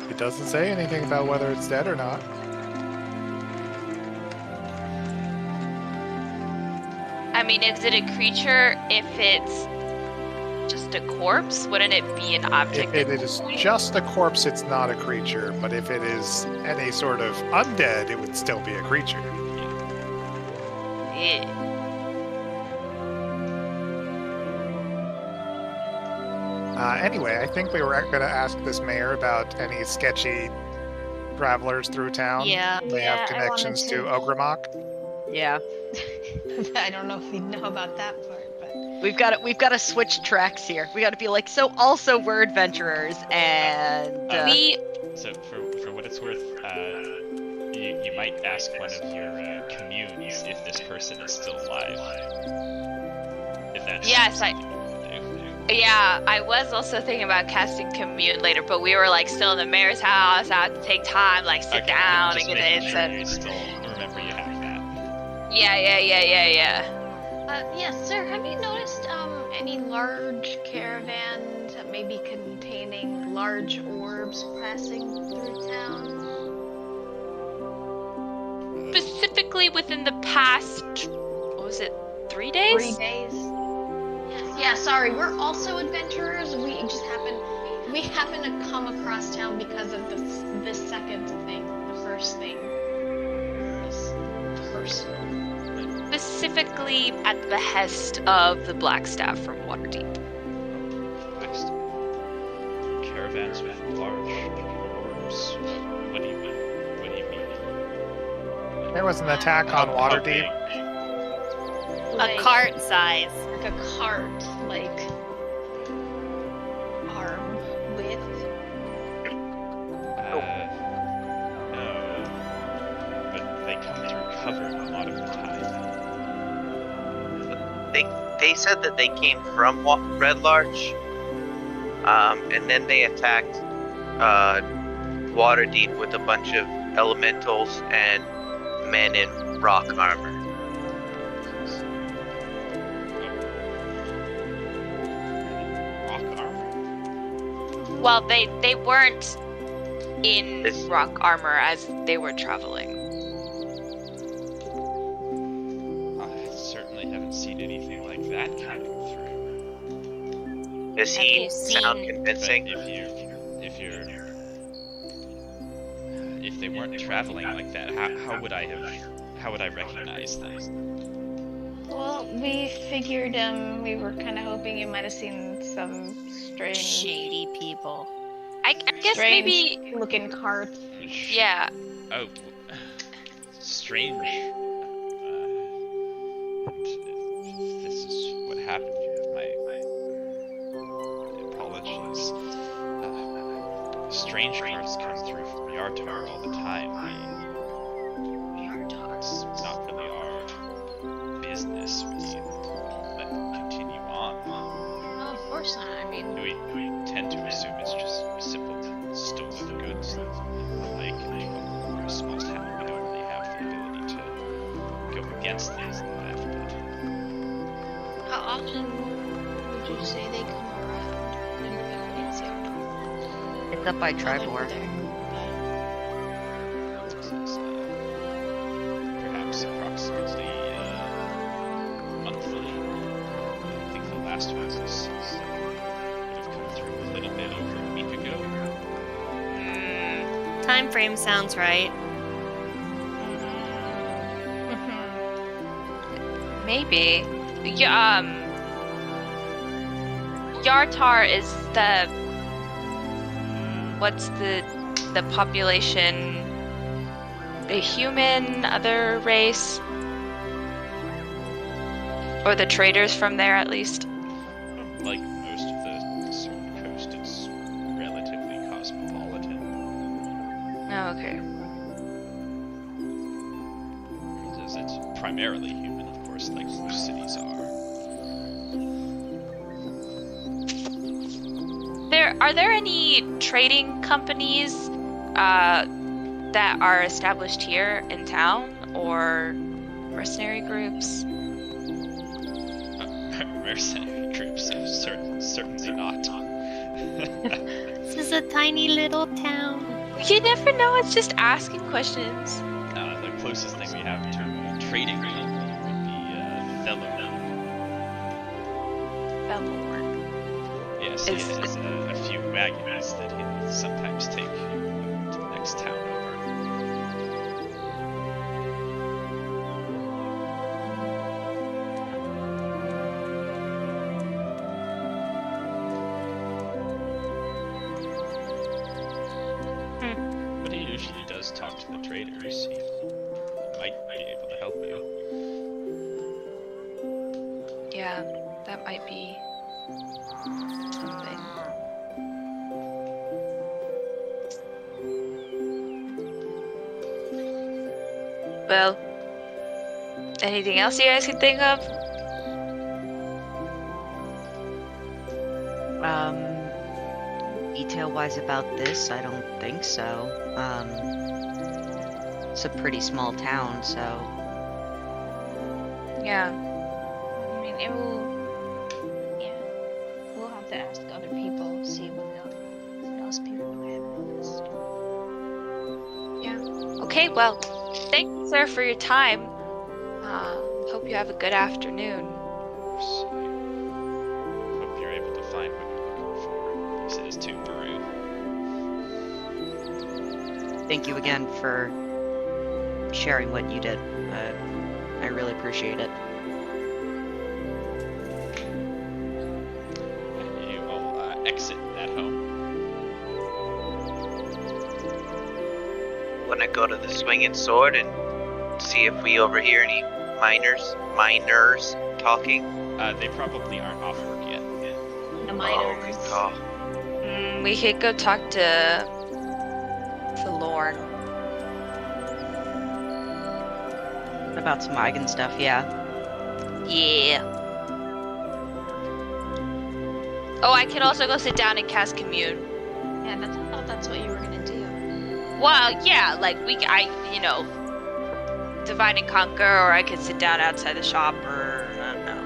It doesn't say anything about whether it's dead or not. I mean, is it a creature if it's just a corpse? Wouldn't it be an object? If it at is this point? just a corpse, it's not a creature. But if it is any sort of undead, it would still be a creature. Yeah. Anyway, I think we were going to ask this mayor about any sketchy travelers through town. Yeah. They Yeah, have I connections wanted to to- Ogremock. Yeah. I don't know if we know about that part, but We've got to switch tracks here. We got to be like, so also we're adventurers, and We So for what it's worth, you might ask one of your communes if this person is still alive. If that's Yes, something you want to do. Yeah, I was also thinking about casting commune later, but we were like still in the mayor's house. I had to take time, like sit Okay, down just and get making it. sure So you still remember you have that. yeah. yes, sir. Have you noticed any large caravans that may be containing large orbs passing through town? Specifically within the past, what was it, 3 days? 3 days. Yeah, sorry. We're also adventurers. We happen to come across town because of this second thing. The first thing was personal. Specifically at the behest of the Black Staff from Waterdeep. Next. Okay. There was an attack on How Waterdeep. A cart size. Like a cart, like arm width. No. But they come through cover a lot of the time. They said that they came from Red Larch, and then they attacked Waterdeep with a bunch of elementals and men in rock armor. Rock armor? Well, they weren't in It's- rock armor as they were traveling. I certainly haven't seen anything like that coming through. Does Have he you sound seen- But convincing? if they weren't traveling like that, how would I recognize them? Well, we figured we were kind of hoping you might have seen some strange Shady people. I guess maybe. looking carts. Yeah. Oh, strange. This is what happened. My apologies. Strange cards come through from Yartar all the time. It's not really our business. We let them continue on. Oh, of course not. I mean, We tend to assume it's just simple stolen goods. Like we're a small town, we don't really have the ability to go against things like that. how often would you say they come around in It's It's up by Tribor. Perhaps approximately monthly. I think the last one would have come through a little bit over a week ago. Time frame sounds right. Maybe. Yeah, Yartar is the. What's the population? The human, other race? Or the traders from there, at least? Like most of the Sword Coast, it's relatively cosmopolitan. Oh, okay. It's primarily human, of course, like most cities are. Are there any trading companies that are established here in town, or mercenary groups? Mercenary groups, certainly not. This is a tiny little town. You never know. It's just asking questions. The closest thing we have to a trading company would be Thelor. Yes, he Is- has a few wagons that he sometimes take to the next town over. But he usually does talk to the traders. He might be able to help you. Yeah, that might be something. Well, anything else you guys can think of? Detail-wise about this, I don't think so. It's a pretty small town, so Yeah. I mean, it will. Yeah, we'll have to ask other people, see what else people might have noticed. Okay, well, thank you, sir, for your time. Hope you have a good afternoon. So, I hope you're able to find what you're looking for, he says to Baru. thank you again for sharing what you did. I really appreciate it. And you will exit that home. Wanna go to the Swinging Sword and see if we overhear any miners talking. They probably aren't off work yet. The Oh, miners. good call. We could go talk to Lorne. About some Eigen stuff, yeah. Yeah. Oh, I can also go sit down and cast Commune. Yeah, I thought that's what you were gonna do. Well, yeah, like divide and conquer, or I could sit down outside the shop, or I don't know.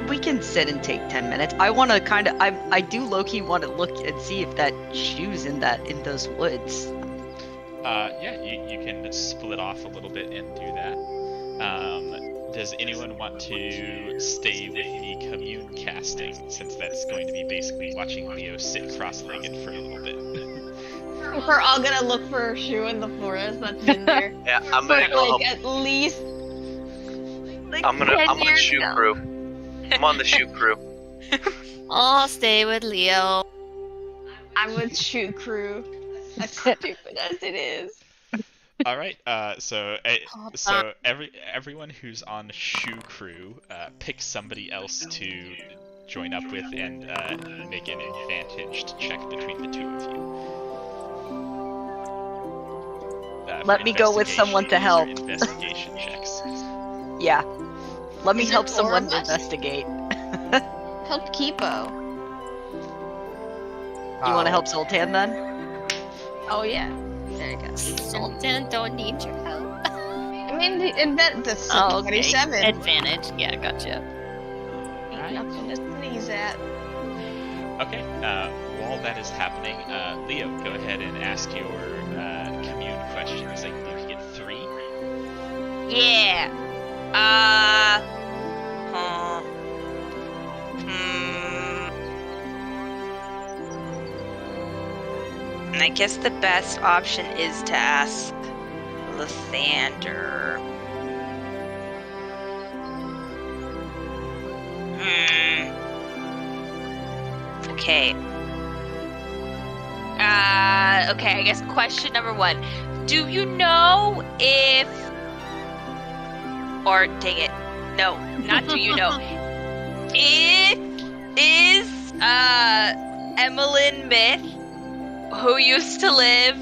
We can sit and take 10 minutes. I want to I do low-key want to look and see if that shoe's in those woods. Yeah, you can split off a little bit and do that. Does anyone want to stay with the commune casting, since that's going to be basically watching Leo sit cross-legged for a little bit? We're all gonna look for a shoe in the forest that's been there Yeah, I'm for gonna go home. like at least. I'm on shoe crew. I'm on the shoe crew. I'll stay with Leo. I'm with shoe crew. As stupid as it is. All right. So everyone who's on shoe crew, pick somebody else to join up with and make an advantaged check between the two of you. Let me go with someone to help. Investigation checks. Yeah. Let me Is it help someone Ormus? investigate. Help Kipo. You want to help Zoltan then? Oh yeah. There you go. Sultan don't need your help. I mean, that's Oh, okay. 27. Advantage. Yeah, gotcha. Ain't nothing to sneeze at. Okay. While that is happening, Leo, go ahead and ask your commune questions. I believe you get 3. Yeah. I guess the best option is to ask Lathander. Okay. Okay, I guess question number 1. Do you know if... Or, dang it. No, not do you know. Is Emmeline Myth, who used to live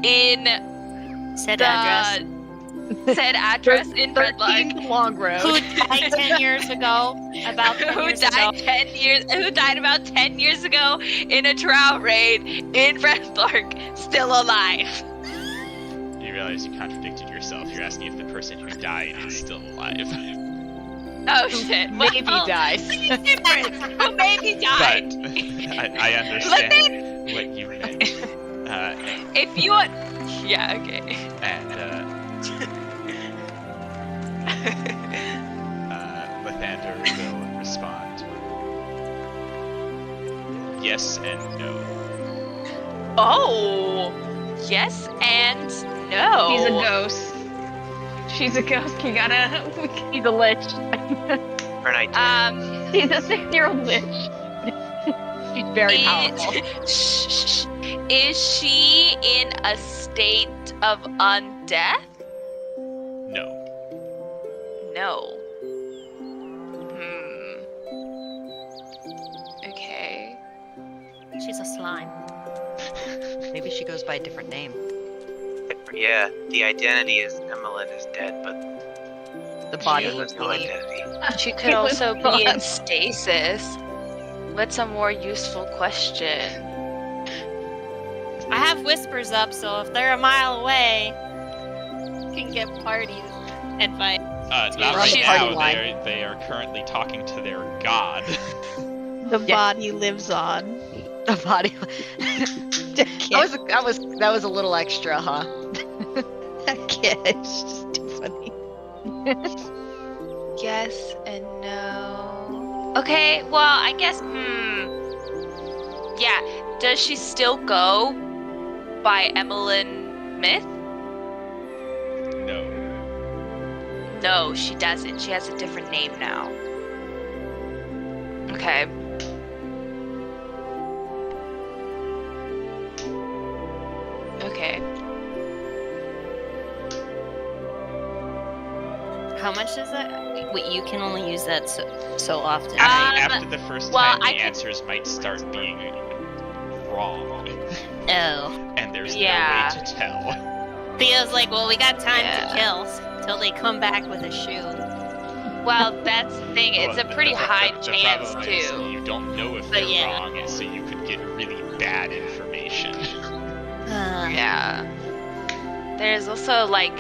in Said address. said address in Red Lark, 13th Long Road. Who died 10 years ago? About 10 who years ago. died about 10 years ago in a drow raid in Red Lark, still alive. You realize you contradicted yourself. You're asking if the person who died is still alive. Oh shit. Maybe Well, dies. who maybe But died. I understand what you meant. If you want... Yeah, okay. And Lathander will respond. Yes and no. Oh! Yes and no. He's a ghost. She's a ghost. You gotta. He's a lich. For an idea. He's a 6-year-old lich. She's very powerful. Is she in a state of undeath? No. No. Okay. She's a slime. Maybe she goes by a different name. Yeah, the identity is Emmeline is dead, but The body there's lives no on. identity. She could also be in stasis. What's a more useful question? I have whispers up, so if they're a mile away, you can get parties advice. Not We're on right the now. party line. They are currently talking to their god. The Yeah. body lives on. The body. That was a little extra, huh? That kid is just too funny. Yes and no. Okay, well, I guess, yeah, does she still go by Emmeline Myth? No. No, she doesn't. She has a different name now. Okay. Okay. How much is that? Wait, you can only use that so often. After the first well, time, the I can- answers might start being wrong, Oh. and there's Yeah. no way to tell. Theo's like, well, we got time Yeah. to kill till they come back with a shoe. Well, that's the thing. It's Well, a pretty high the chance problem is too. you don't know if But they're yeah. wrong, and so you could get really bad information. Yeah. There's also like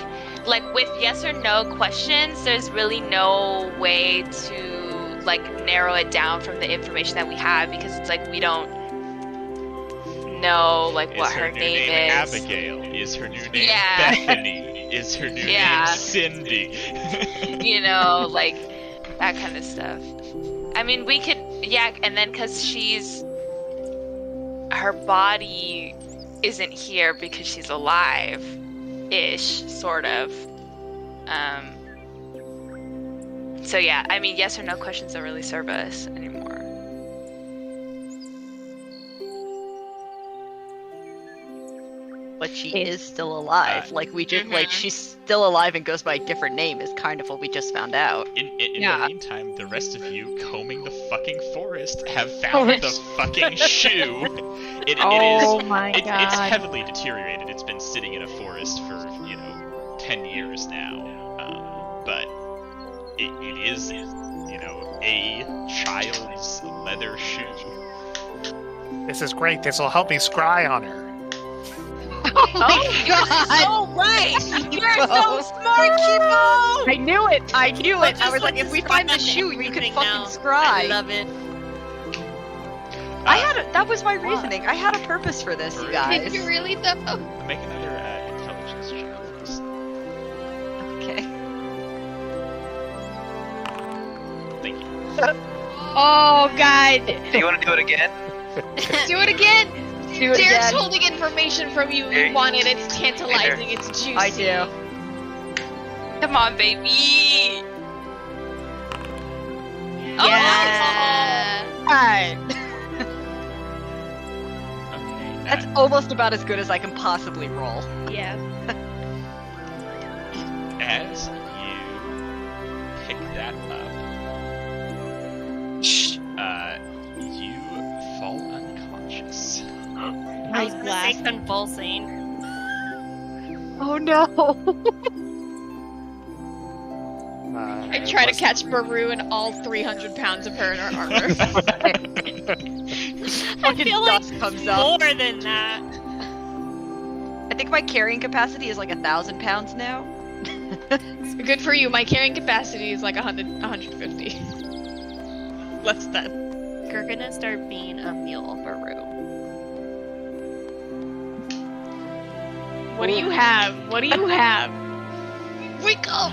with yes or no questions, there's really no way to like narrow it down from the information that we have because it's like we don't know like Is what her her new name name is. Abigail? Is her new name Yeah. Bethany? Is her new Yeah. name Cindy? You know, like that kind of stuff. I mean, we could, yeah, and then because her body isn't here because she's alive-ish, sort of. So yeah, I mean, yes or no questions don't really serve us anymore. But she is still alive. Like we just like she's still alive and goes by a different name is kind of what we just found out. In Yeah. the meantime, the rest of you combing the fucking forest have found the fucking shoe. It is. my It's heavily deteriorated. It's been sitting in a forest for 10 years now. But it is a child's leather shoe. This is great. This will help me scry on her. Oh God! Oh, right! You're so smart, Kipo! I knew it! I knew it! I Just was like, if we find the shoe, you can everything fucking now. scry. I love it. That was my reasoning. I had a purpose for this, you guys. Did you really though? Make another intelligence check, please. Okay. Thank you. Oh God! Do you want to do it again? Do it again. Do it Derek's again. holding information from you. Here. You want it. It's tantalizing. It's juicy. I do. Come on, baby! Yeah. Alright. Okay. That's almost about as good as I can possibly roll. Yeah. As you pick that up, you fall unconscious. I was gonna say convulsing. Oh no! I try to catch Baru and all 300 pounds of her in her armor. I feel like dust comes up. more than that. I think my carrying capacity is like 1,000 pounds now. Good for you. My carrying capacity is like 150. Less than. You're gonna start being a mule, Baru. What do you have? What do you have? Wake up!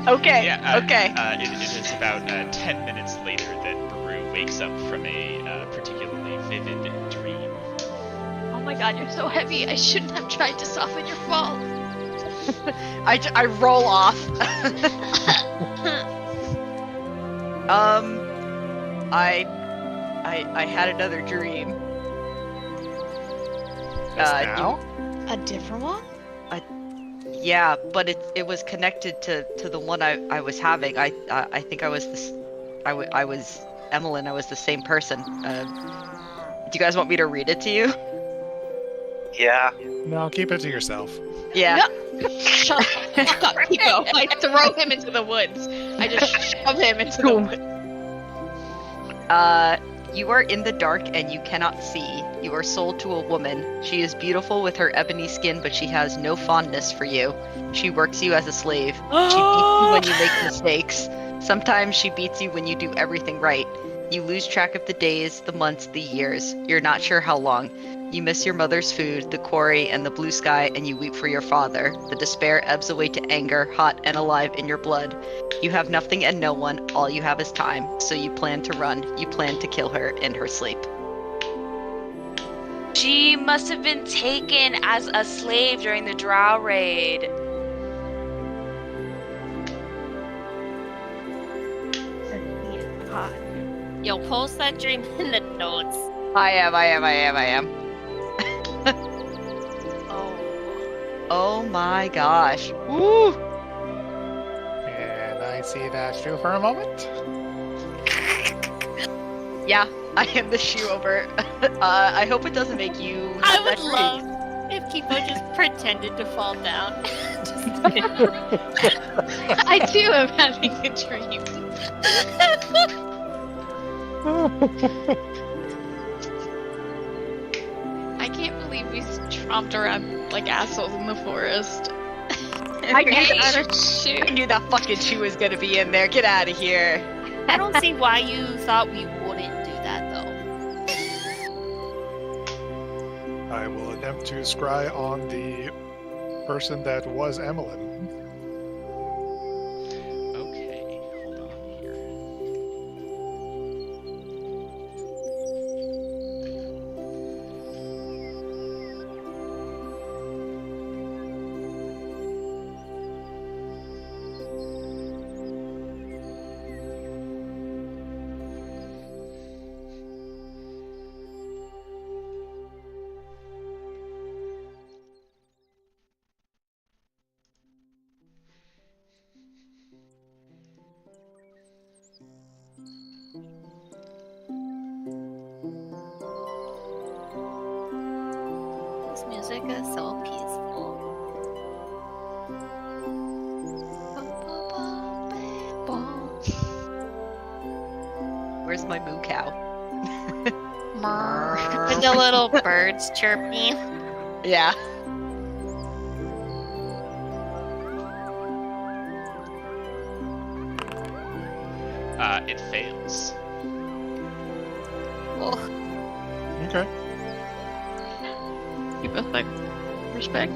Okay. Yeah, okay. It is about 10 minutes later that Baru wakes up from a particularly vivid dream. Oh my God, you're so heavy. I shouldn't have tried to soften your fall. I roll off. I had another dream. Now? A different one? Yeah, but it was connected to the one I was having. I think I was I was Emmeline. I was the same person. Do you guys want me to read it to you? Yeah. No, keep it to yourself. Yeah. Shut the fuck up, Kiko. I throw him into the woods. I just shove him into the woods. You are in the dark and you cannot see. You are sold to a woman. She is beautiful with her ebony skin, but she has no fondness for you. She works you as a slave. She beats you when you make mistakes. Sometimes she beats you when you do everything right. You lose track of the days, the months, the years. You're not sure how long. You miss your mother's food, the quarry, and the blue sky, and you weep for your father. The despair ebbs away to anger, hot and alive in your blood. You have nothing and no one, all you have is time, so you plan to run. You plan to kill her in her sleep. She must have been taken as a slave during the Drow raid. Yo, post that dream in the notes. I am. Oh my gosh. Woo! I see that shoe for a moment. Yeah, I am the shoe over. I hope it doesn't make you. I have would that love dream. if Kipo just pretended to fall down. I too am having a dream. I can't believe we tromped around like assholes in the forest. I knew Without that. a shoe. I knew that fucking shoe was gonna be in there. Get out of here. I don't see why you thought we wouldn't do that though. I will attempt to scry on the person that was Emmeline. Okay, hold on here. This music is so peaceful. Where's my moo cow? With the little birds chirping. Yeah. It fails. Okay. You both like respect.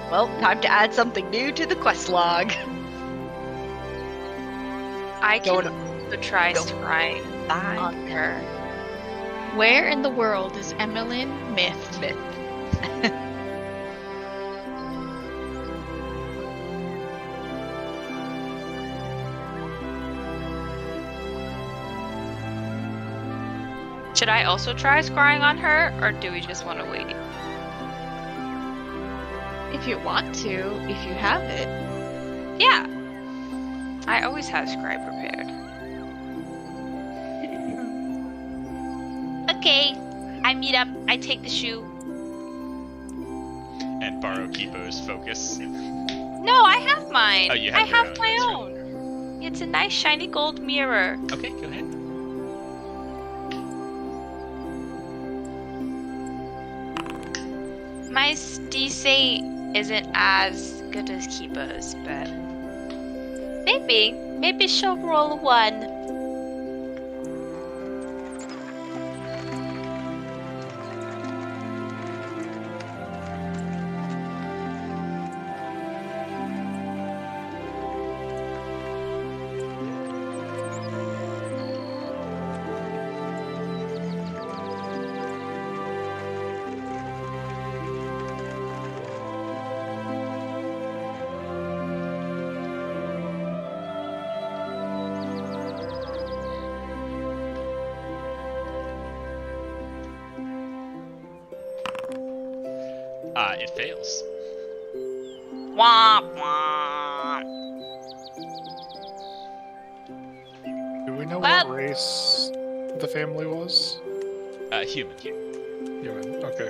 Well, time to add something new to the quest log. I Go can also try go. scrying on her. Where in the world is Emmeline Myth? Myth. Should I also try scrying on her, or do we just want to wait? If you want to, if you have it. Yeah. I always have scry prepared. Okay. I meet up. I take the shoe. And borrow Kipo's focus. No, I have mine. Oh, you I have your have own, my that's right. own. It's a nice shiny gold mirror. Okay, go ahead. My DC isn't as good as Kipo's, but maybe she'll roll a 1. It fails. Womp womp. Do we know Well- what race the family was? Human. Human. Okay.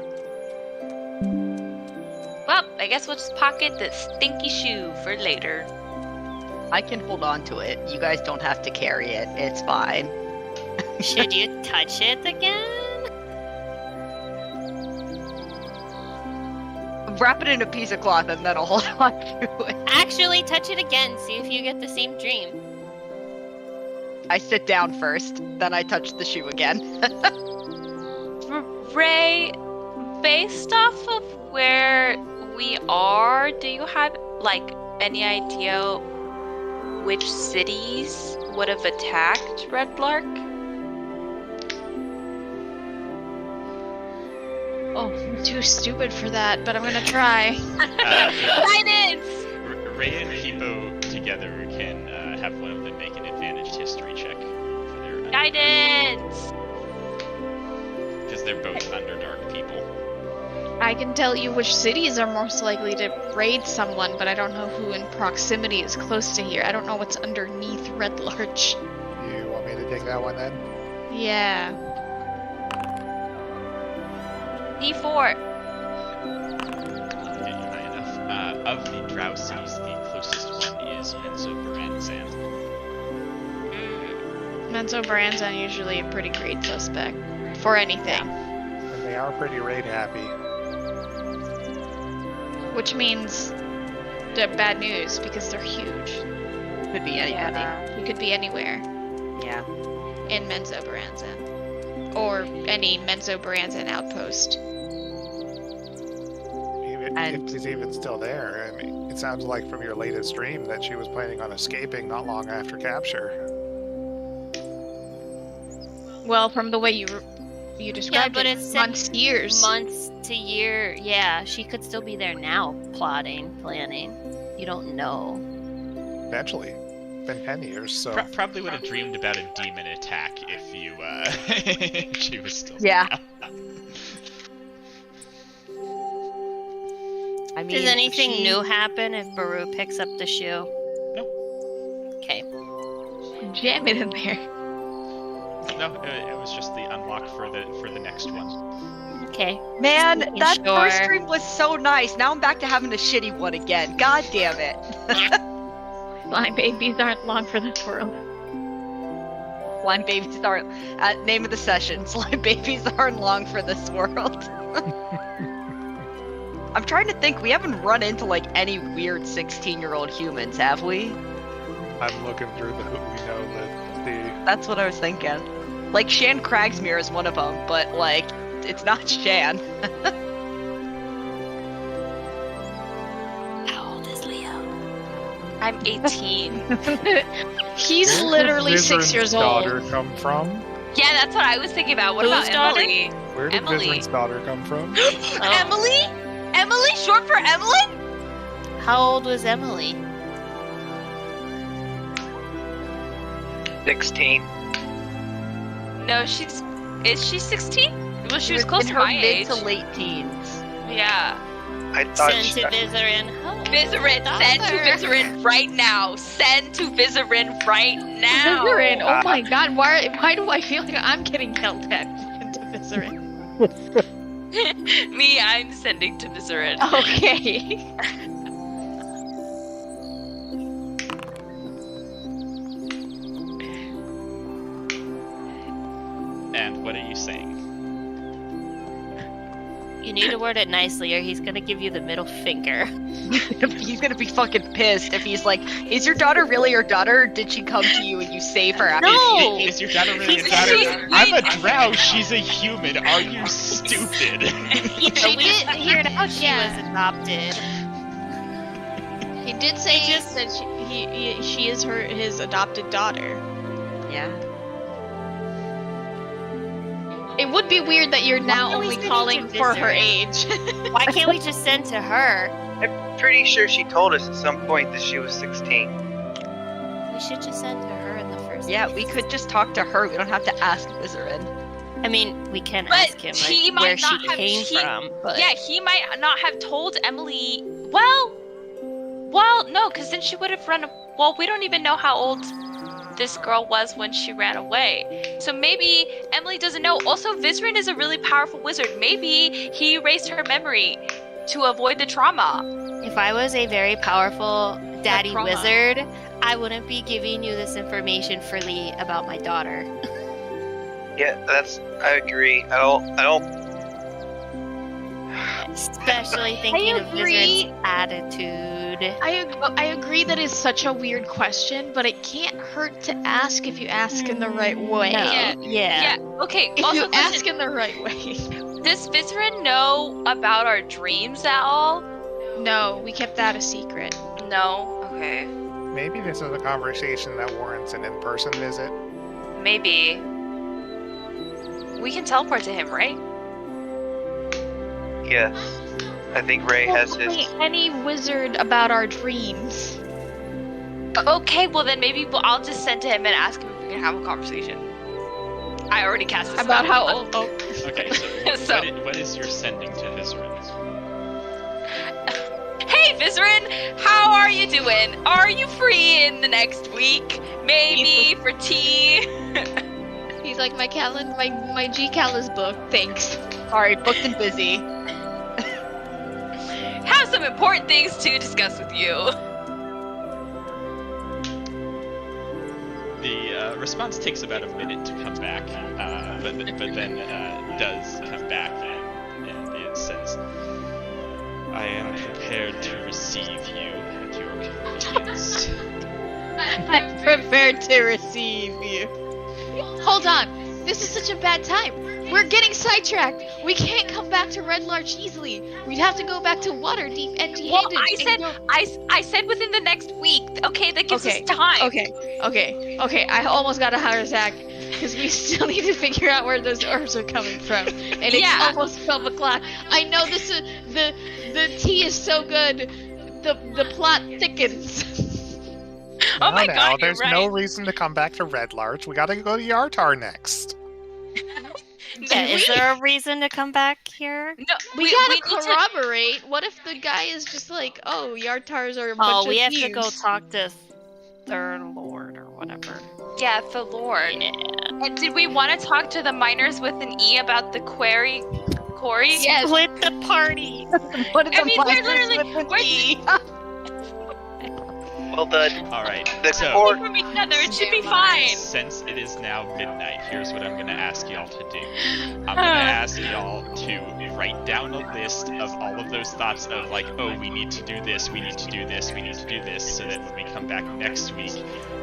Well, I guess we'll just pocket the stinky shoe for later. I can hold on to it. You guys don't have to carry it. It's fine. Should you touch it again? Wrap it in a piece of cloth and then I'll hold on to it. Actually, touch it again. See if you get the same dream. I sit down first, then I touch the shoe again. Ray, based off of where we are, do you have like any idea which cities would have attacked Red Lark? Oh, I'm too stupid for that, but I'm gonna try. Guidance! Ray and Kipo together can have one of them make an advantaged history check for their Guidance! because they're both Underdark people. I can tell you which cities are most likely to raid someone, but I don't know who in proximity is close to here. I don't know what's underneath Red Larch. You want me to take that one then? Yeah. D4. Okay, high enough. Of the Drowsies, the closest one is Menzo Baranzan. Menzo Baranzan usually a pretty great suspect for anything. And they are pretty raid happy. Which means bad news because they're huge. Could be anybody. It could be anywhere Yeah. in Menzo Baranzan. Or any Menzo Baranzan outpost. Even And- if she's even still there. I mean, it sounds like from your latest stream that she was planning on escaping not long after capture. Well, from the way you described but it, it's months, years. Months to year. Yeah, she could still be there now, plotting, planning. You don't know. Eventually. Been 10 years, so. Probably would have dreamed about a demon attack if you, she was still Yeah. around. I mean, Does anything she- new happen if Baru picks up the shoe? No. Okay. Jam it in there. No, it was just the unlock for the next one. Okay. Man, Making that sure. first stream was so nice. Now I'm back to having a shitty one again. God damn it. Slime babies aren't long for this world. Slime babies aren't. Name of the session. Slime babies aren't long for this world. I'm trying to think. We haven't run into like any weird 16-year-old humans, have we? I'm looking through the who we know that the. That's what I was thinking. Like Shan Kragsmere is one of them, but like it's not Shan. How old is Leo? I'm 18. He's Where did literally 6 Vizrin's years daughter old. come from? Yeah, that's what I was thinking about. What Whose about daughter? Emily? Where did Emily. Vizrin's daughter come from? Emily? Emily? Short for Emily? How old was Emily? 16. No, is she 16? Well, she was close in to her my mid age. to late teens. Yeah. I thought Send she, to Vizarin home. Vizarin, send to Vizarin right now. Send to Vizarin right now. Vizarin, oh my god, why do I feel like I'm getting yelled at into Vizarin? Me, I'm sending to Vizarin. Okay. And what are you saying? You need to word it nicely, or he's gonna give you the middle finger. He's gonna be fucking pissed if he's like, "Is your daughter really your daughter? Or did she come to you and you save her after No! she Is your daughter really a He's- daughter? she's- I'm a drow, she's a human. Are you stupid? He did- he- figured out she yeah. was adopted. He did say He just- that she is his adopted daughter. Yeah. It would be weird that you're now are we only sending calling to for her Vizarin? age. Why can't we just send to her? I'm pretty sure she told us at some point that she was 16. We should just send to her in the first Yeah, place. we could just talk to her. We don't have to ask Vizarin. I mean, we can But ask him he like, might where not she have- came he- from, but Yeah, he might not have told Emily. Well, no, because then she would have run. Well, we don't even know how old this girl was when she ran away. So maybe Emily doesn't know. Also, Vizarin is a really powerful wizard. Maybe he erased her memory to avoid the trauma. if I was a very powerful daddy trauma. wizard, I wouldn't be giving you this information freely about my daughter. Yeah, I agree. I don't. Especially thinking of agree. Vizarin's attitude. I agree that is such a weird question, but it can't hurt to ask if you ask in the right way. No. Yeah. Yeah. Yeah. Okay. If Also, you ask in the right way. does Vizarin know about our dreams at all? No, we kept that a secret. No. Okay. Maybe this is a conversation that warrants an in-person visit. Maybe. We can teleport to him, right? Yeah. I think Ray has his. Any wizard about our dreams. Okay, well then maybe I'll just send to him and ask him if we can have a conversation. I already cast this About spell. how old? Oh, Okay, so So what is your sending to Vizerin? Hey, Vizerin, how are you doing? Are you free in the next week? Maybe for tea? He's like, my G-Cal is booked, thanks. Sorry, booked and busy. Have some important things to discuss with you. The response takes about a minute to come back, but then does come back, and it says, "I am prepared to receive you at your convenience." I'm prepared to receive you. Hold on. This is such a bad time. We're getting sidetracked. We can't come back to Red Larch easily. We'd have to go back to Waterdeep empty-handed. Well, I said within the next week. Okay, that gives us time. Okay. I almost got to hire Zach because we still need to figure out where those orbs are coming from. And it's almost 12 o'clock. I know this is the tea is so good. The plot thickens. Oh my No, god, there's you're no right. reason to come back to Red Larch. We gotta go to Yartar next. Yeah, is there a reason to come back here? No, We gotta need to- corroborate. What if the guy is just like, oh, Yartars are a bunch of We have to go thieves. talk to Third Lord or whatever. Yeah, the Lord. Yeah. And did we want to talk to the miners with an E about the quarry? Yes. Split the party. What are I the mean, we're miners literally- with an we're- E? Well, the All right, the so court. From each other, it should be fine. since it is now midnight, here's what I'm gonna ask y'all to do. I'm gonna ask y'all to write down a list of all of those thoughts of like, oh, we need to do this, we need to do this, we need to do this, so that when we come back next week,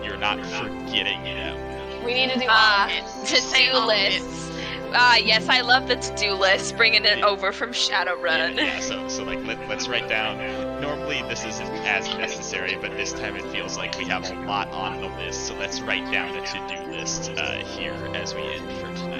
you're not forgetting them. We need to do To-do lists. Yes, I love the to-do list, bringing it over from Shadowrun. Yeah, so like let's write down. Normally this isn't as necessary, but this time it feels like we have a lot on the list. So let's write down a to-do list here as we end for tonight.